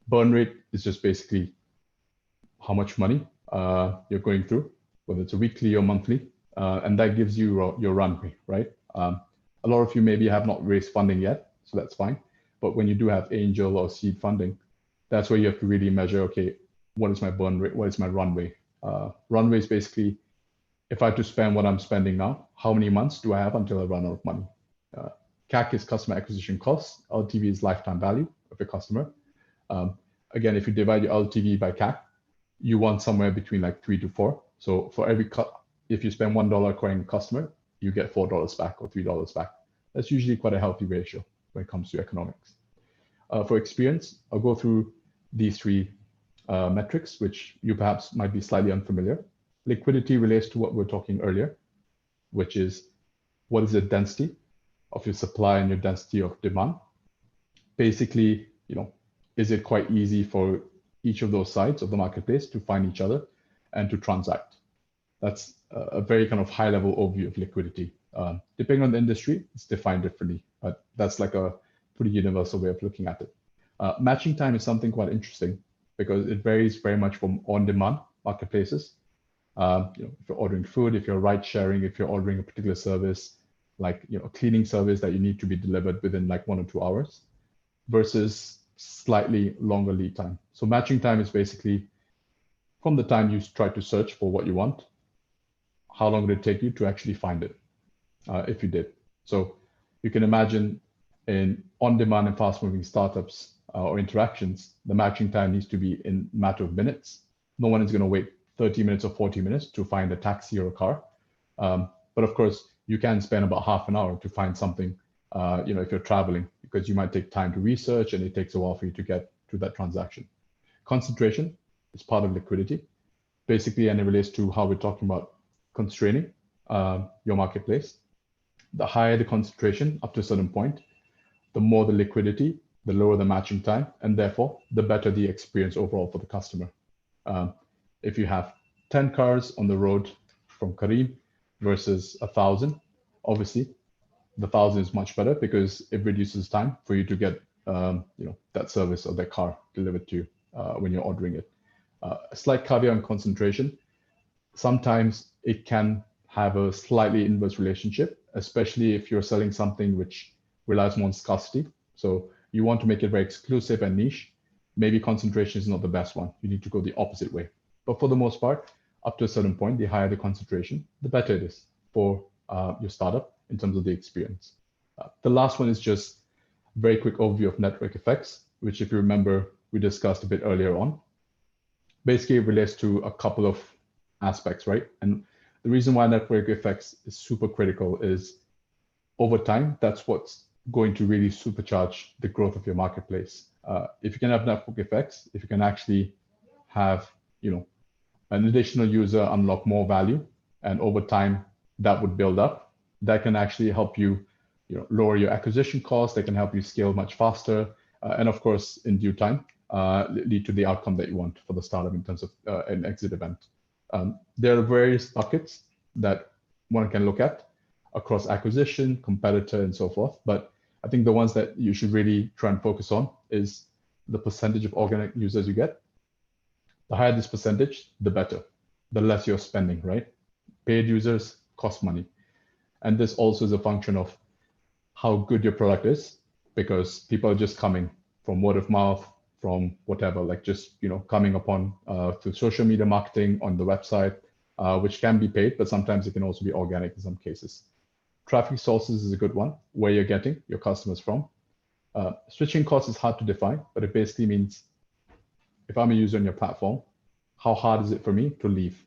Burn rate is just basically how much money you're going through, whether it's a weekly or monthly, and that gives you your runway, right? A lot of you maybe have not raised funding yet, so that's fine. But when you do have angel or seed funding, that's where you have to really measure, okay, what is my burn rate? What is my runway? Runway is basically, if I have to spend what I'm spending now, how many months do I have until I run out of money? CAC is customer acquisition costs. LTV is lifetime value of your customer. Again, if you divide your LTV by CAC, you want somewhere between like 3 to 4. So for every if you spend $1 acquiring a customer, you get $4 back or $3 back. That's usually quite a healthy ratio when it comes to economics. For experience, I'll go through these 3 metrics, which you perhaps might be slightly unfamiliar. Liquidity relates to what we were talking earlier, which is what is the density of your supply and your density of demand. Basically, is it quite easy for each of those sides of the marketplace to find each other and to transact? That's a very kind of high level overview of liquidity. Depending on the industry, it's defined differently, but that's like a pretty universal way of looking at it. Matching time is something quite interesting because it varies very much from on-demand marketplaces. If you're ordering food, if you're ride sharing, if you're ordering a particular service, like a cleaning service that you need to be delivered within like 1 or 2 hours, versus slightly longer lead time. So matching time is basically from the time you try to search for what you want, how long did it take you to actually find it, if you did. So you can imagine in on-demand and fast-moving startups or interactions, the matching time needs to be in a matter of minutes. No one is going to wait 30 minutes or 40 minutes to find a taxi or a car. But of course, you can spend about half an hour to find something, if you're traveling, because you might take time to research and it takes a while for you to get to that transaction. Concentration is part of liquidity, basically, and it relates to how we're talking about constraining your marketplace. The higher the concentration up to a certain point, the more the liquidity, the lower the matching time, and therefore the better the experience overall for the customer. If you have 10 cars on the road from Kareem versus 1,000, obviously the 1,000 is much better because it reduces time for you to get that service or that car delivered to you when you're ordering it. A slight caveat on concentration. Sometimes it can have a slightly inverse relationship, especially if you're selling something which relies more on scarcity. So you want to make it very exclusive and niche. Maybe concentration is not the best one. You need to go the opposite way. But for the most part, up to a certain point, the higher the concentration, the better it is for your startup in terms of the experience. The last one is just a very quick overview of network effects, which if you remember, we discussed a bit earlier on, basically relates to a couple of aspects, right? And the reason why network effects is super critical is over time, that's what's going to really supercharge the growth of your marketplace. If you can have network effects, if you can actually have, an additional user unlock more value, and over time that would build up, that can actually help you, lower your acquisition costs. That can help you scale much faster, and of course, in due time, lead to the outcome that you want for the startup in terms of an exit event. There are various buckets that one can look at across acquisition, competitor, and so forth. But I think the ones that you should really try and focus on is the percentage of organic users you get. The higher this percentage, the better. The less you're spending, right? Paid users cost money. And this also is a function of how good your product is, because people are just coming from word of mouth, from whatever, like just coming upon through social media marketing on the website, which can be paid, but sometimes it can also be organic in some cases. Traffic sources is a good one, where you're getting your customers from. Switching costs is hard to define, but it basically means if I'm a user on your platform, how hard is it for me to leave?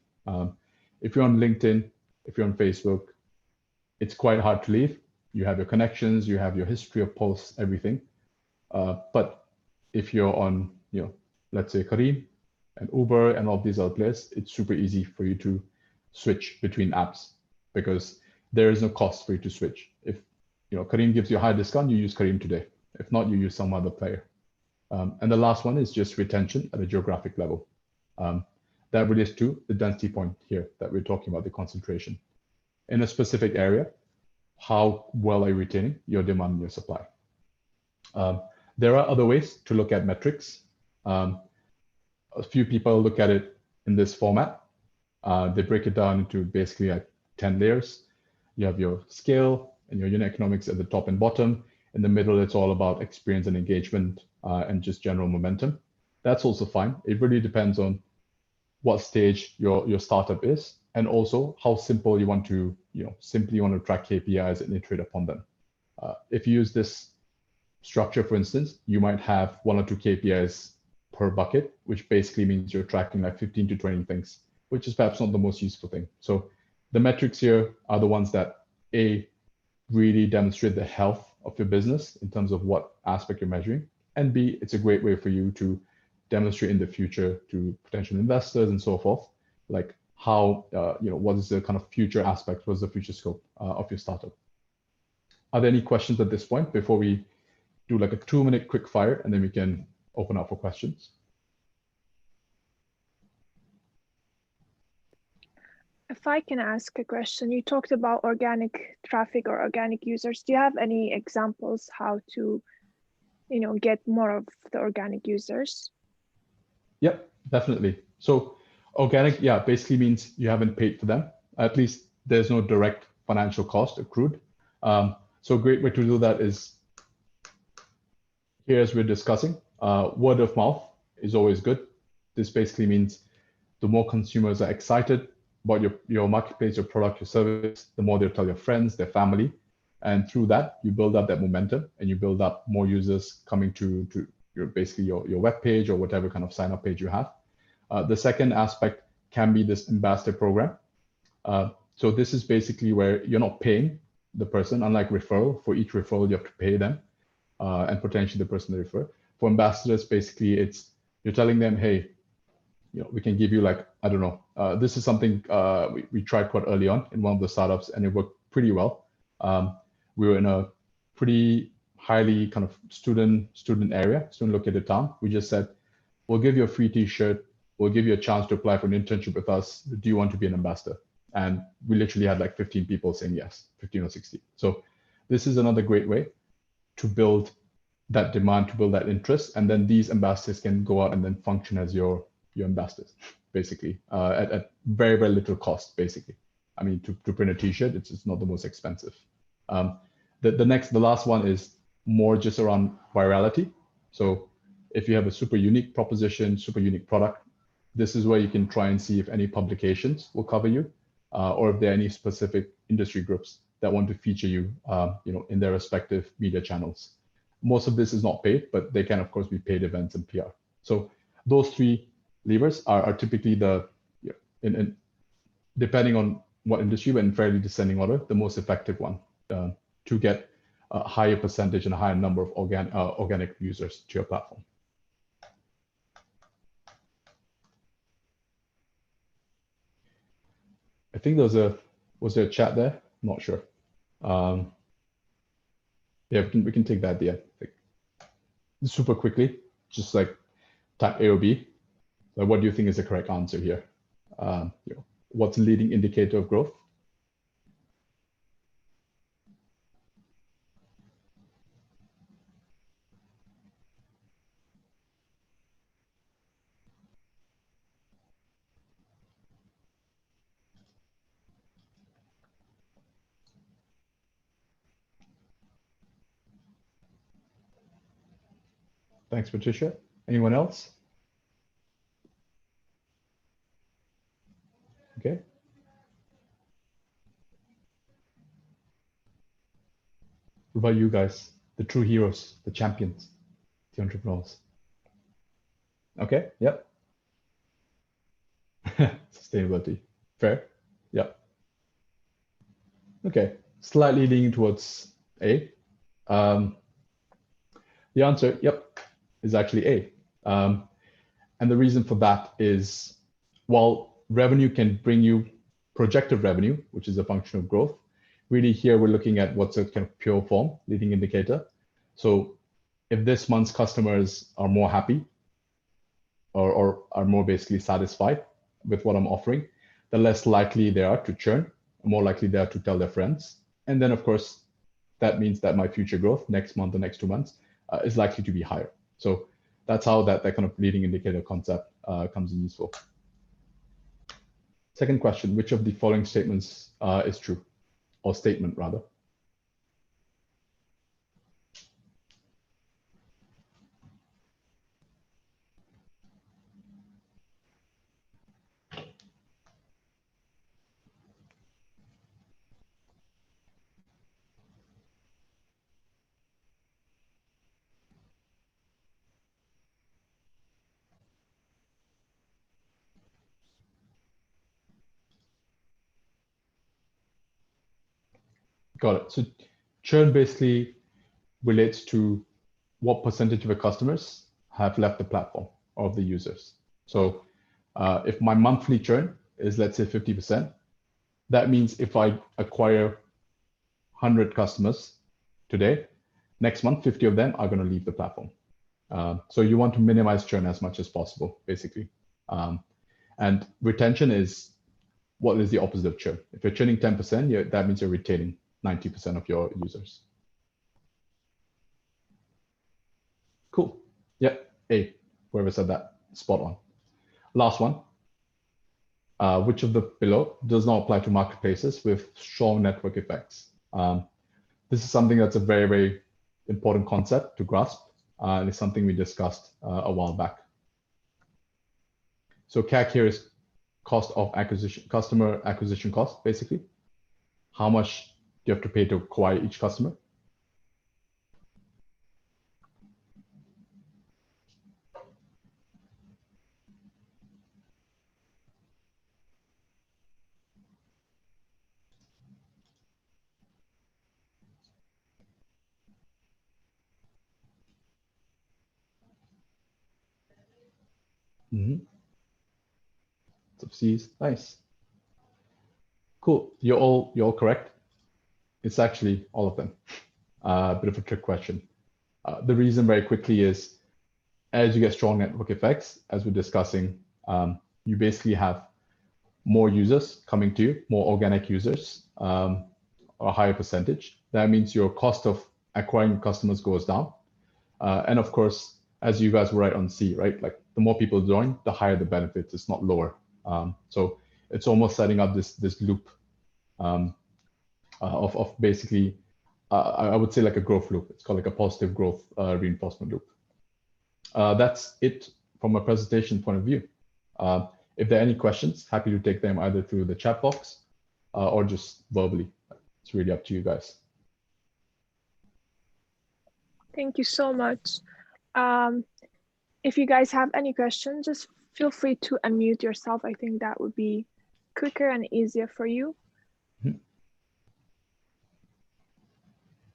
If you're on LinkedIn, if you're on Facebook, it's quite hard to leave. You have your connections, you have your history of posts, everything. But if you're on, let's say Kareem and Uber and all these other players, it's super easy for you to switch between apps because there is no cost for you to switch. If Kareem gives you a high discount, you use Kareem today. If not, you use some other player. And the last one is just retention at a geographic level. That relates to the density point here that we're talking about, the concentration. In a specific area, how well are you retaining your demand and your supply? There are other ways to look at metrics. A few people look at it in this format. They break it down into basically like 10 layers. You have your scale and your unit economics at the top and bottom. In the middle, it's all about experience and engagement and just general momentum. That's also fine. It really depends on what stage your startup is, and also how simple you want to, simply want to track KPIs and iterate upon them. If you use this structure, for instance, you might have 1 or 2 KPIs per bucket, which basically means you're tracking like 15 to 20 things, which is perhaps not the most useful thing. So the metrics here are the ones that really demonstrate the health of your business in terms of what aspect you're measuring, and B, it's a great way for you to demonstrate in the future to potential investors and so forth, like how, what is the kind of future aspect, what's the future scope of your startup. Are there any questions at this point before we do like a 2-minute quick fire and then we can open up for questions? If I can ask a question, you talked about organic traffic or organic users. Do you have any examples how to, get more of the organic users? Yep, definitely. So organic, basically means you haven't paid for them. At least there's no direct financial cost accrued. So a great way to do that is here, as we're discussing, word of mouth is always good. This basically means the more consumers are excited about your marketplace, your product, your service, the more they'll tell your friends, their family. And through that, you build up that momentum and you build up more users coming to your web page or whatever kind of sign up page you have. The second aspect can be this ambassador program. So this is basically where you're not paying the person, unlike referral. For each referral, you have to pay them and potentially the person they refer. For ambassadors, basically, it's you're telling them, hey, we can give you like, I don't know, this is something we tried quite early on in one of the startups and it worked pretty well. We were in a pretty highly kind of student located town. We just said, we'll give you a free t-shirt. We'll give you a chance to apply for an internship with us. Do you want to be an ambassador? And we literally had like 15 people saying yes, 15 or 16. So this is another great way to build that demand, to build that interest. And then these ambassadors can go out and then function as your ambassadors, basically, at very, very little cost, basically. I mean, to print a t-shirt, it's not the most expensive. The last one is more just around virality. So if you have a super unique proposition, super unique product, this is where you can try and see if any publications will cover you, or if there are any specific industry groups that want to feature you, in their respective media channels. Most of this is not paid, but they can, of course, be paid events and PR. So those three levers are typically the, depending on what industry, but in fairly descending order, the most effective one to get a higher percentage and a higher number of organic users to your platform. I think was there a chat there? I'm not sure. Yeah, we can take that at the end. Like, super quickly, just like type A or B. Like, what do you think is the correct answer here? What's a leading indicator of growth? Thanks, Patricia. Anyone else? Okay. What about you guys? The true heroes, the champions, the entrepreneurs. Okay, yep. Sustainability. Fair. Yep. Okay. Slightly leaning towards A. The answer, yep, is actually A. And the reason for that is, while revenue can bring you projected revenue, which is a function of growth, really here we're looking at what's a kind of pure form leading indicator. So if this month's customers are more happy or are more basically satisfied with what I'm offering, the less likely they are to churn, more likely they are to tell their friends. And then, of course, that means that my future growth next month or next 2 months is likely to be higher. So that's how that kind of leading indicator concept comes in useful. Second question, which of the following statements is true, or statement rather? Got it. So churn basically relates to what percentage of your customers have left the platform or of the users. So if my monthly churn is, let's say, 50%, that means if I acquire 100 customers today, next month, 50 of them are going to leave the platform. So you want to minimize churn as much as possible, basically. And retention is what is the opposite of churn. If you're churning 10%, that means you're retaining 90% of your users. Cool. Yep. A. Whoever said that, spot on. Last one. Which of the below does not apply to marketplaces with strong network effects? This is something that's a very, very important concept to grasp. And it's something we discussed a while back. So CAC here is cost of acquisition, customer acquisition cost, basically. How much do you have to pay to acquire each customer? Mm-hmm. So C's, nice. Cool. You're all correct. It's actually all of them. Bit of a trick question. The reason very quickly is, as you get strong network effects, as we're discussing, you basically have more users coming to you, more organic users, or a higher percentage. That means your cost of acquiring customers goes down. And of course, as you guys were right on C, right? Like the more people join, the higher the benefits. It's not lower. So it's almost setting up this loop of basically, I would say like a growth loop. It's called like a positive growth reinforcement loop. That's it from a presentation point of view. If there are any questions, happy to take them either through the chat box or just verbally. It's really up to you guys. Thank you so much. If you guys have any questions, just feel free to unmute yourself. I think that would be quicker and easier for you. Mhm.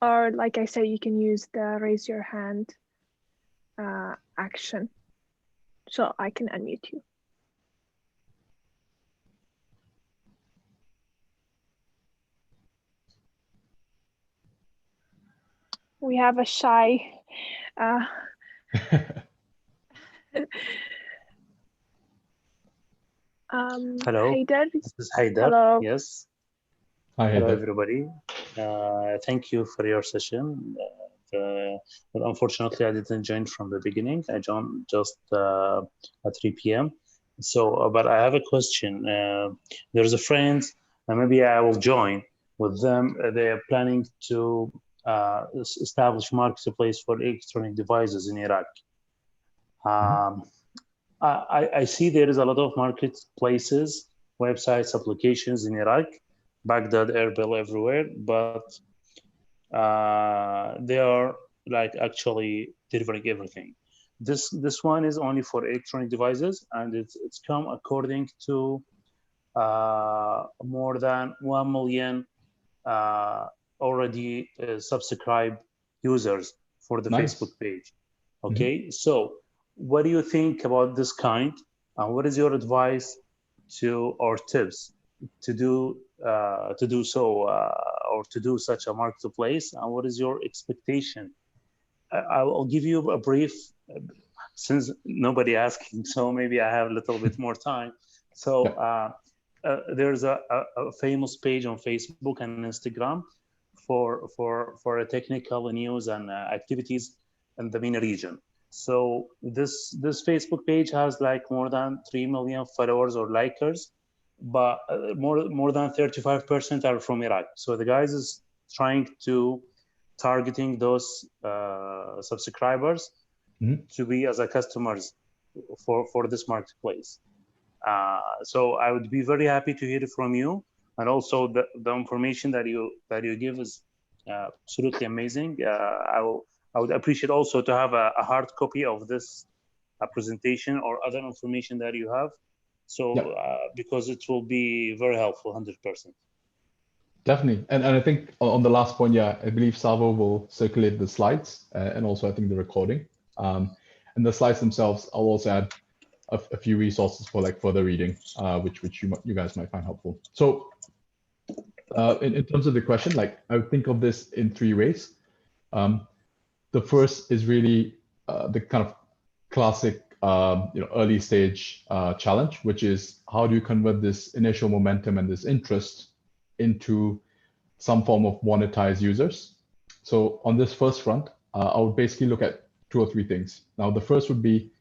Or like I said, you can use the raise your hand action. So I can unmute you. We have a shy Hello, Haider. this is Haidar. Hello. Yes. Hi, Hello, Heather. everybody. Thank you for your session. But unfortunately, I didn't join from the beginning. I joined just at 3 p.m. So, but I have a question. There's a friend, and maybe I will join with them. They are planning to establish marketplace for electronic devices in Iraq. Um, I see there is a lot of marketplaces, websites, applications in Iraq, Baghdad, Erbil, everywhere, but they are like actually delivering everything. This one is only for electronic devices, and it's come according to more than 1 million already subscribed users for the Nice. Facebook page. Mhm. Okay, so what do you think about this kind? And what is your advice to or tips to do so or to do such a marketplace? And what is your expectation? I will give you a brief, since nobody asking, so maybe I have a little bit more time. So there's a famous page on Facebook and Instagram for a technical news and activities in the MENA region. So this Facebook page has like more than 3 million followers or likers, but more than 35% are from Iraq. So the guys is trying to targeting those subscribers to be as a customers for this marketplace. So I would be very happy to hear from you, and also the information that you give is absolutely amazing. I would appreciate also to have a hard copy of this presentation or other information that you have, so because it will be very helpful, 100%. Definitely. And I think on the last point, yeah, I believe Savo will circulate the slides and also I think the recording. And the slides themselves, I'll also add a few resources for like further reading, which you guys might find helpful. So in terms of the question, like I would think of this in three ways. The first is really the kind of classic early stage challenge, which is how do you convert this initial momentum and this interest into some form of monetized users. So on this first front, I would basically look at 2 or 3 things. Now, the first would be,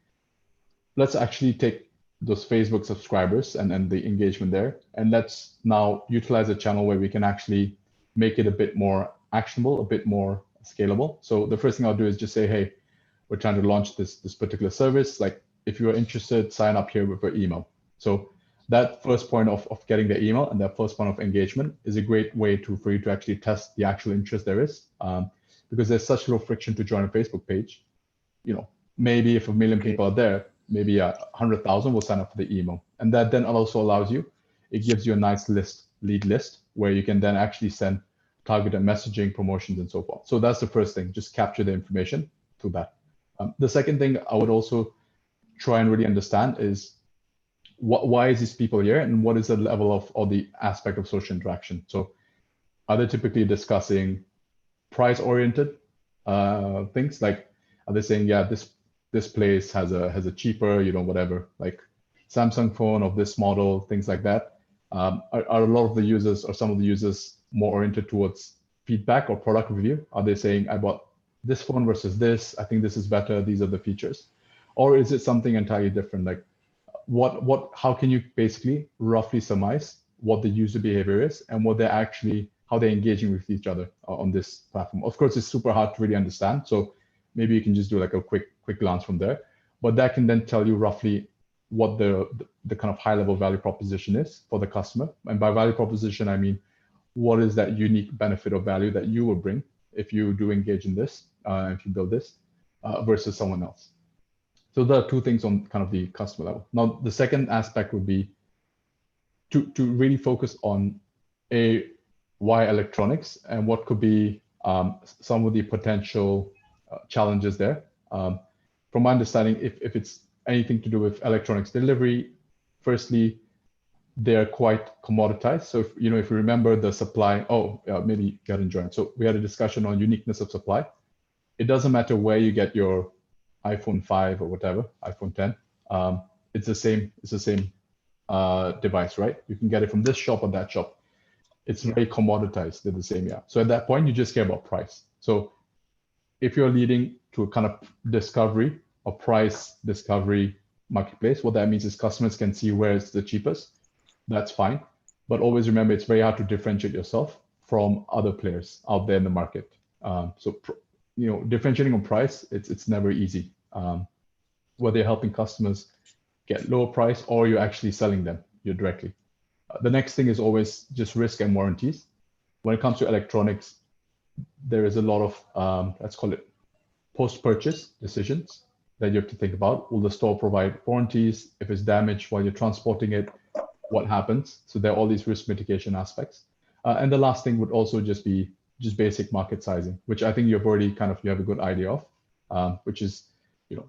let's actually take those Facebook subscribers and the engagement there, and let's now utilize a channel where we can actually make it a bit more actionable, a bit more scalable. So the first thing I'll do is just say, hey, we're trying to launch this particular service. Like, if you're interested, sign up here with your email. So that first point of getting the email and that first point of engagement is a great way for you to actually test the actual interest there is, because there's such low friction to join a Facebook page. Maybe if 1 million people are there, maybe 100,000 will sign up for the email. And that then also allows you, it gives you a nice lead list, where you can then actually send targeted messaging, promotions, and so forth. So that's the first thing, just capture the information through that. The second thing I would also try and really understand is why is these people here, and what is the level of, or the aspect of social interaction. So are they typically discussing price-oriented things? Like, are they saying, yeah, this place has a cheaper, whatever, like Samsung phone of this model, things like that? Are a lot of the users or some of the users more oriented towards feedback or product review? Are they saying, I bought this phone versus this, I think this is better, these are the features? Or is it something entirely different? Like, how can you basically roughly surmise what the user behavior is and how they're engaging with each other on this platform? Of course, it's super hard to really understand, so maybe you can just do like a quick glance from there, but that can then tell you roughly what the kind of high level value proposition is for the customer. And by value proposition, I mean, what is that unique benefit or value that you will bring if you do engage in this? if you build this versus someone else. So there are two things on kind of the customer level. Now, the second aspect would be to really focus on why electronics and what could be some of the potential challenges there. From my understanding, if it's anything to do with electronics delivery, firstly, they're quite commoditized. So if you remember the supply, maybe you hadn't joined. So we had a discussion on uniqueness of supply. It doesn't matter where you get your iPhone 5 or whatever, iPhone 10. It's the same device, right? You can get it from this shop or that shop. It's very commoditized. They're the same, yeah. So at that point, you just care about price. So if you're leading to a kind of discovery or price discovery marketplace, what that means is customers can see where it's the cheapest. That's fine. But always remember, it's very hard to differentiate yourself from other players out there in the market. Differentiating on price, it's never easy. Whether you're helping customers get lower price or you're actually selling them directly. The next thing is always just risk and warranties. When it comes to electronics, there is a lot of, let's call it post-purchase decisions that you have to think about. Will the store provide warranties? If it's damaged while you're transporting it, what happens? So there are all these risk mitigation aspects. And the last thing would also just be basic market sizing, which I think you have a good idea of, which is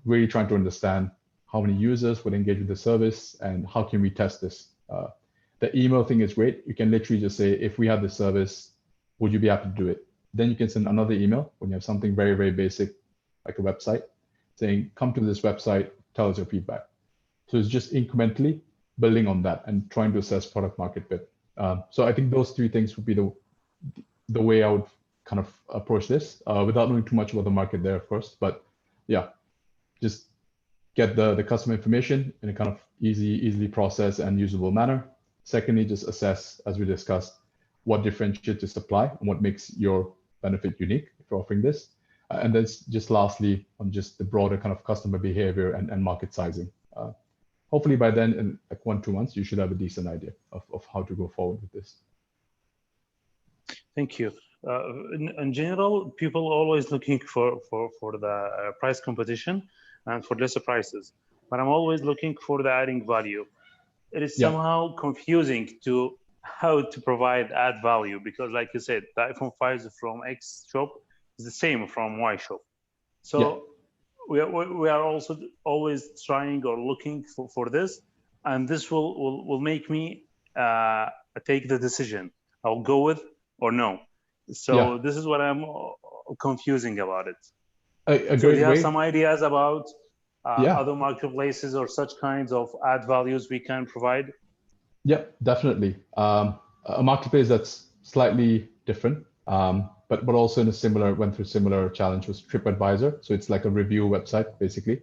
really trying to understand how many users would engage with the service and how can we test this. The email thing is great. You can literally just say, if we had this service, would you be happy to do it? Then you can send another email when you have something very, very basic, like a website, saying, come to this website, tell us your feedback. So it's just incrementally building on that and trying to assess product market fit. So I think those three things would be the way I would kind of approach this without knowing too much about the market there, of course. But yeah, just get the customer information in a kind of easily processed and usable manner. Secondly, just assess, as we discussed, what differentiates your supply and what makes your benefit unique if you're offering this. And then just lastly, on just the broader kind of customer behavior and market sizing. Hopefully by then, in like 1-2 months, you should have a decent idea of how to go forward with this. Thank you. In general, people are always looking for the price competition and for lesser prices, but I'm always looking for the adding value. It is somehow confusing to how to provide add value, because like you said, the iPhone 5 from X shop is the same from Y shop. So we are also always trying or looking for this, and this will make me take the decision. I'll go with or no. So this is what I'm confusing about it. So do you have some ideas about other marketplaces or such kinds of add values we can provide? Yeah, definitely. A marketplace that's slightly different, but also went through similar challenge was TripAdvisor. So it's like a review website, basically.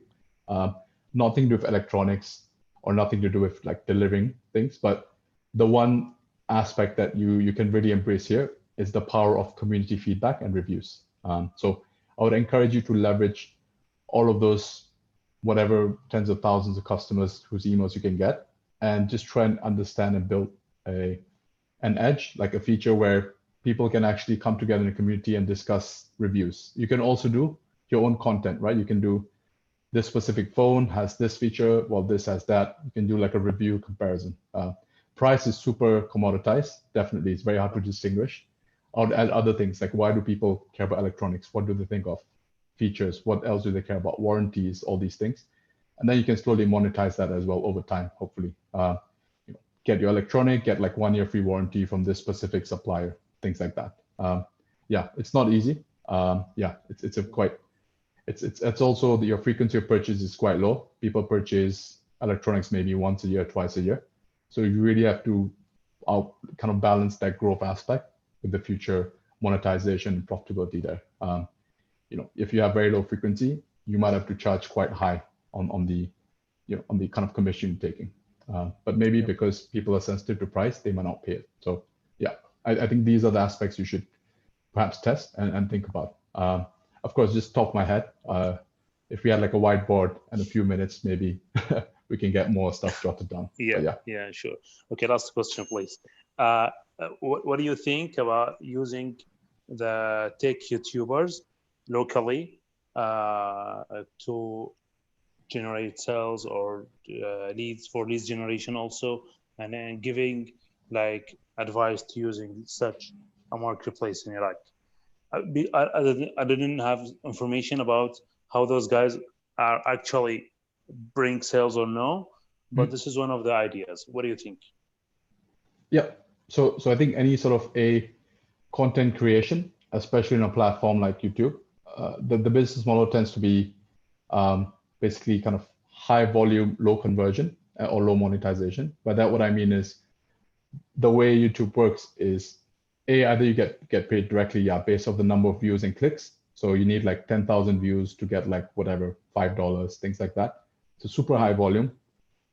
Nothing to do with electronics or nothing to do with like delivering things. But the one aspect that you can really embrace here is the power of community feedback and reviews. So I would encourage you to leverage all of those, whatever tens of thousands of customers whose emails you can get, and just try and understand and build an edge, like a feature where people can actually come together in a community and discuss reviews. You can also do your own content, right? You can do this specific phone has this feature, well, this has that. You can do like a review comparison. Price is super commoditized. Definitely, it's very hard to distinguish. I would add other things like, why do people care about electronics? What do they think of? Features, what else do they care about? Warranties, all these things. And then you can slowly monetize that as well over time, hopefully. Get your electronic, get like 1 year free warranty from this specific supplier, things like that. It's not easy. It's also that your frequency of purchase is quite low. People purchase electronics maybe once a year, twice a year. So you really have to kind of balance that growth aspect with the future monetization and profitability there. If you have very low frequency, you might have to charge quite high on the kind of commission you're taking. But maybe because people are sensitive to price, they might not pay it. So I think these are the aspects you should perhaps test and think about. Of course, just top of my head, if we had like a whiteboard and a few minutes, maybe we can get more stuff jotted down. Yeah, sure. Okay, last question, please. What do you think about using the tech YouTubers locally to generate sales or leads for leads generation also, and then giving like advice to using such a marketplace in Iraq. I didn't have information about how those guys are actually bring sales or no, but this is one of the ideas. What do you think? Yeah. So I think any sort of a content creation, especially in a platform like YouTube, the business model tends to be basically kind of high volume, low conversion or low monetization. By that, what I mean is the way YouTube works is either you get paid directly, based off the number of views and clicks. So you need like 10,000 views to get like whatever, $5, things like that. So super high volume,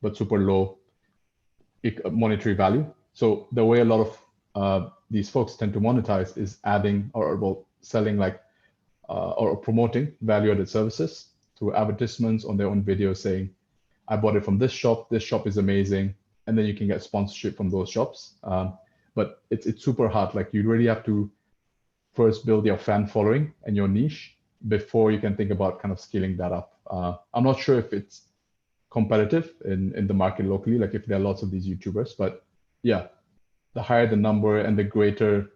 but super low monetary value. So the way a lot of these folks tend to monetize is adding or selling like or promoting value-added services through advertisements on their own videos saying, I bought it from this shop is amazing, and then you can get sponsorship from those shops. But it's super hard. Like you really have to first build your fan following and your niche before you can think about kind of scaling that up. I'm not sure if it's competitive in the market locally, like if there are lots of these YouTubers, but yeah, the higher the number and the greater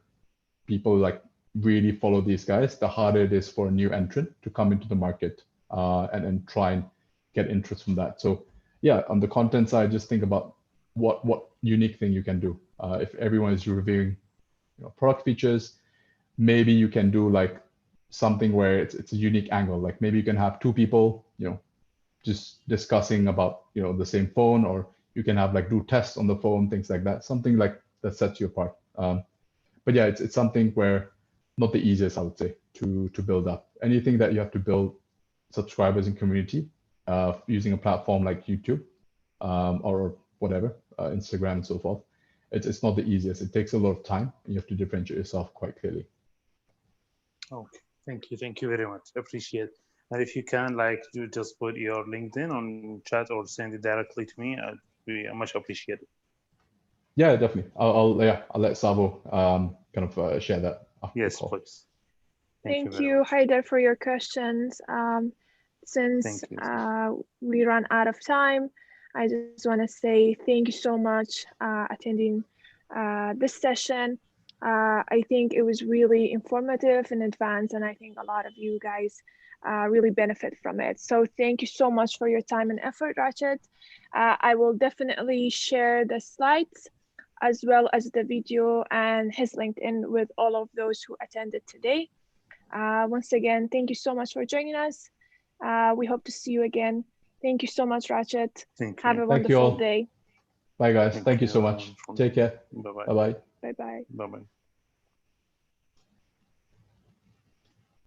people like really follow these guys, the harder it is for a new entrant to come into the market and try and get interest from that. So yeah, on the content side, just think about what unique thing you can do. If everyone is reviewing product features, maybe you can do like something where it's a unique angle. Like maybe you can have two people, just discussing about the same phone, or you can have like do tests on the phone, things like that. Something like that sets you apart. But yeah, it's something where not the easiest, I would say, to build up. Anything that you have to build subscribers and community using a platform like YouTube or whatever, Instagram and so forth, it's not the easiest. It takes a lot of time. And you have to differentiate yourself quite clearly. Okay, thank you very much. Appreciate it. And if you can, like, you just put your LinkedIn on chat or send it directly to me, I'd be much appreciated. Yeah, definitely. I'll let Savo kind of share that after Yes, the call. please. Thank you, Haider, for your questions. Since we ran out of time, I just want to say thank you so much attending this session. I think it was really informative in advance, and I think a lot of you guys really benefit from it. So thank you so much for your time and effort, Rachid. I will definitely share the slides as well as the video and his LinkedIn with all of those who attended today. Once again, thank you so much for joining us. We hope to see you again. Thank you so much, Rachid. Thank you. Have a wonderful day. Bye, guys. Thank you so much. Take care. Bye-bye. Bye-bye. Bye-bye. Bye-bye.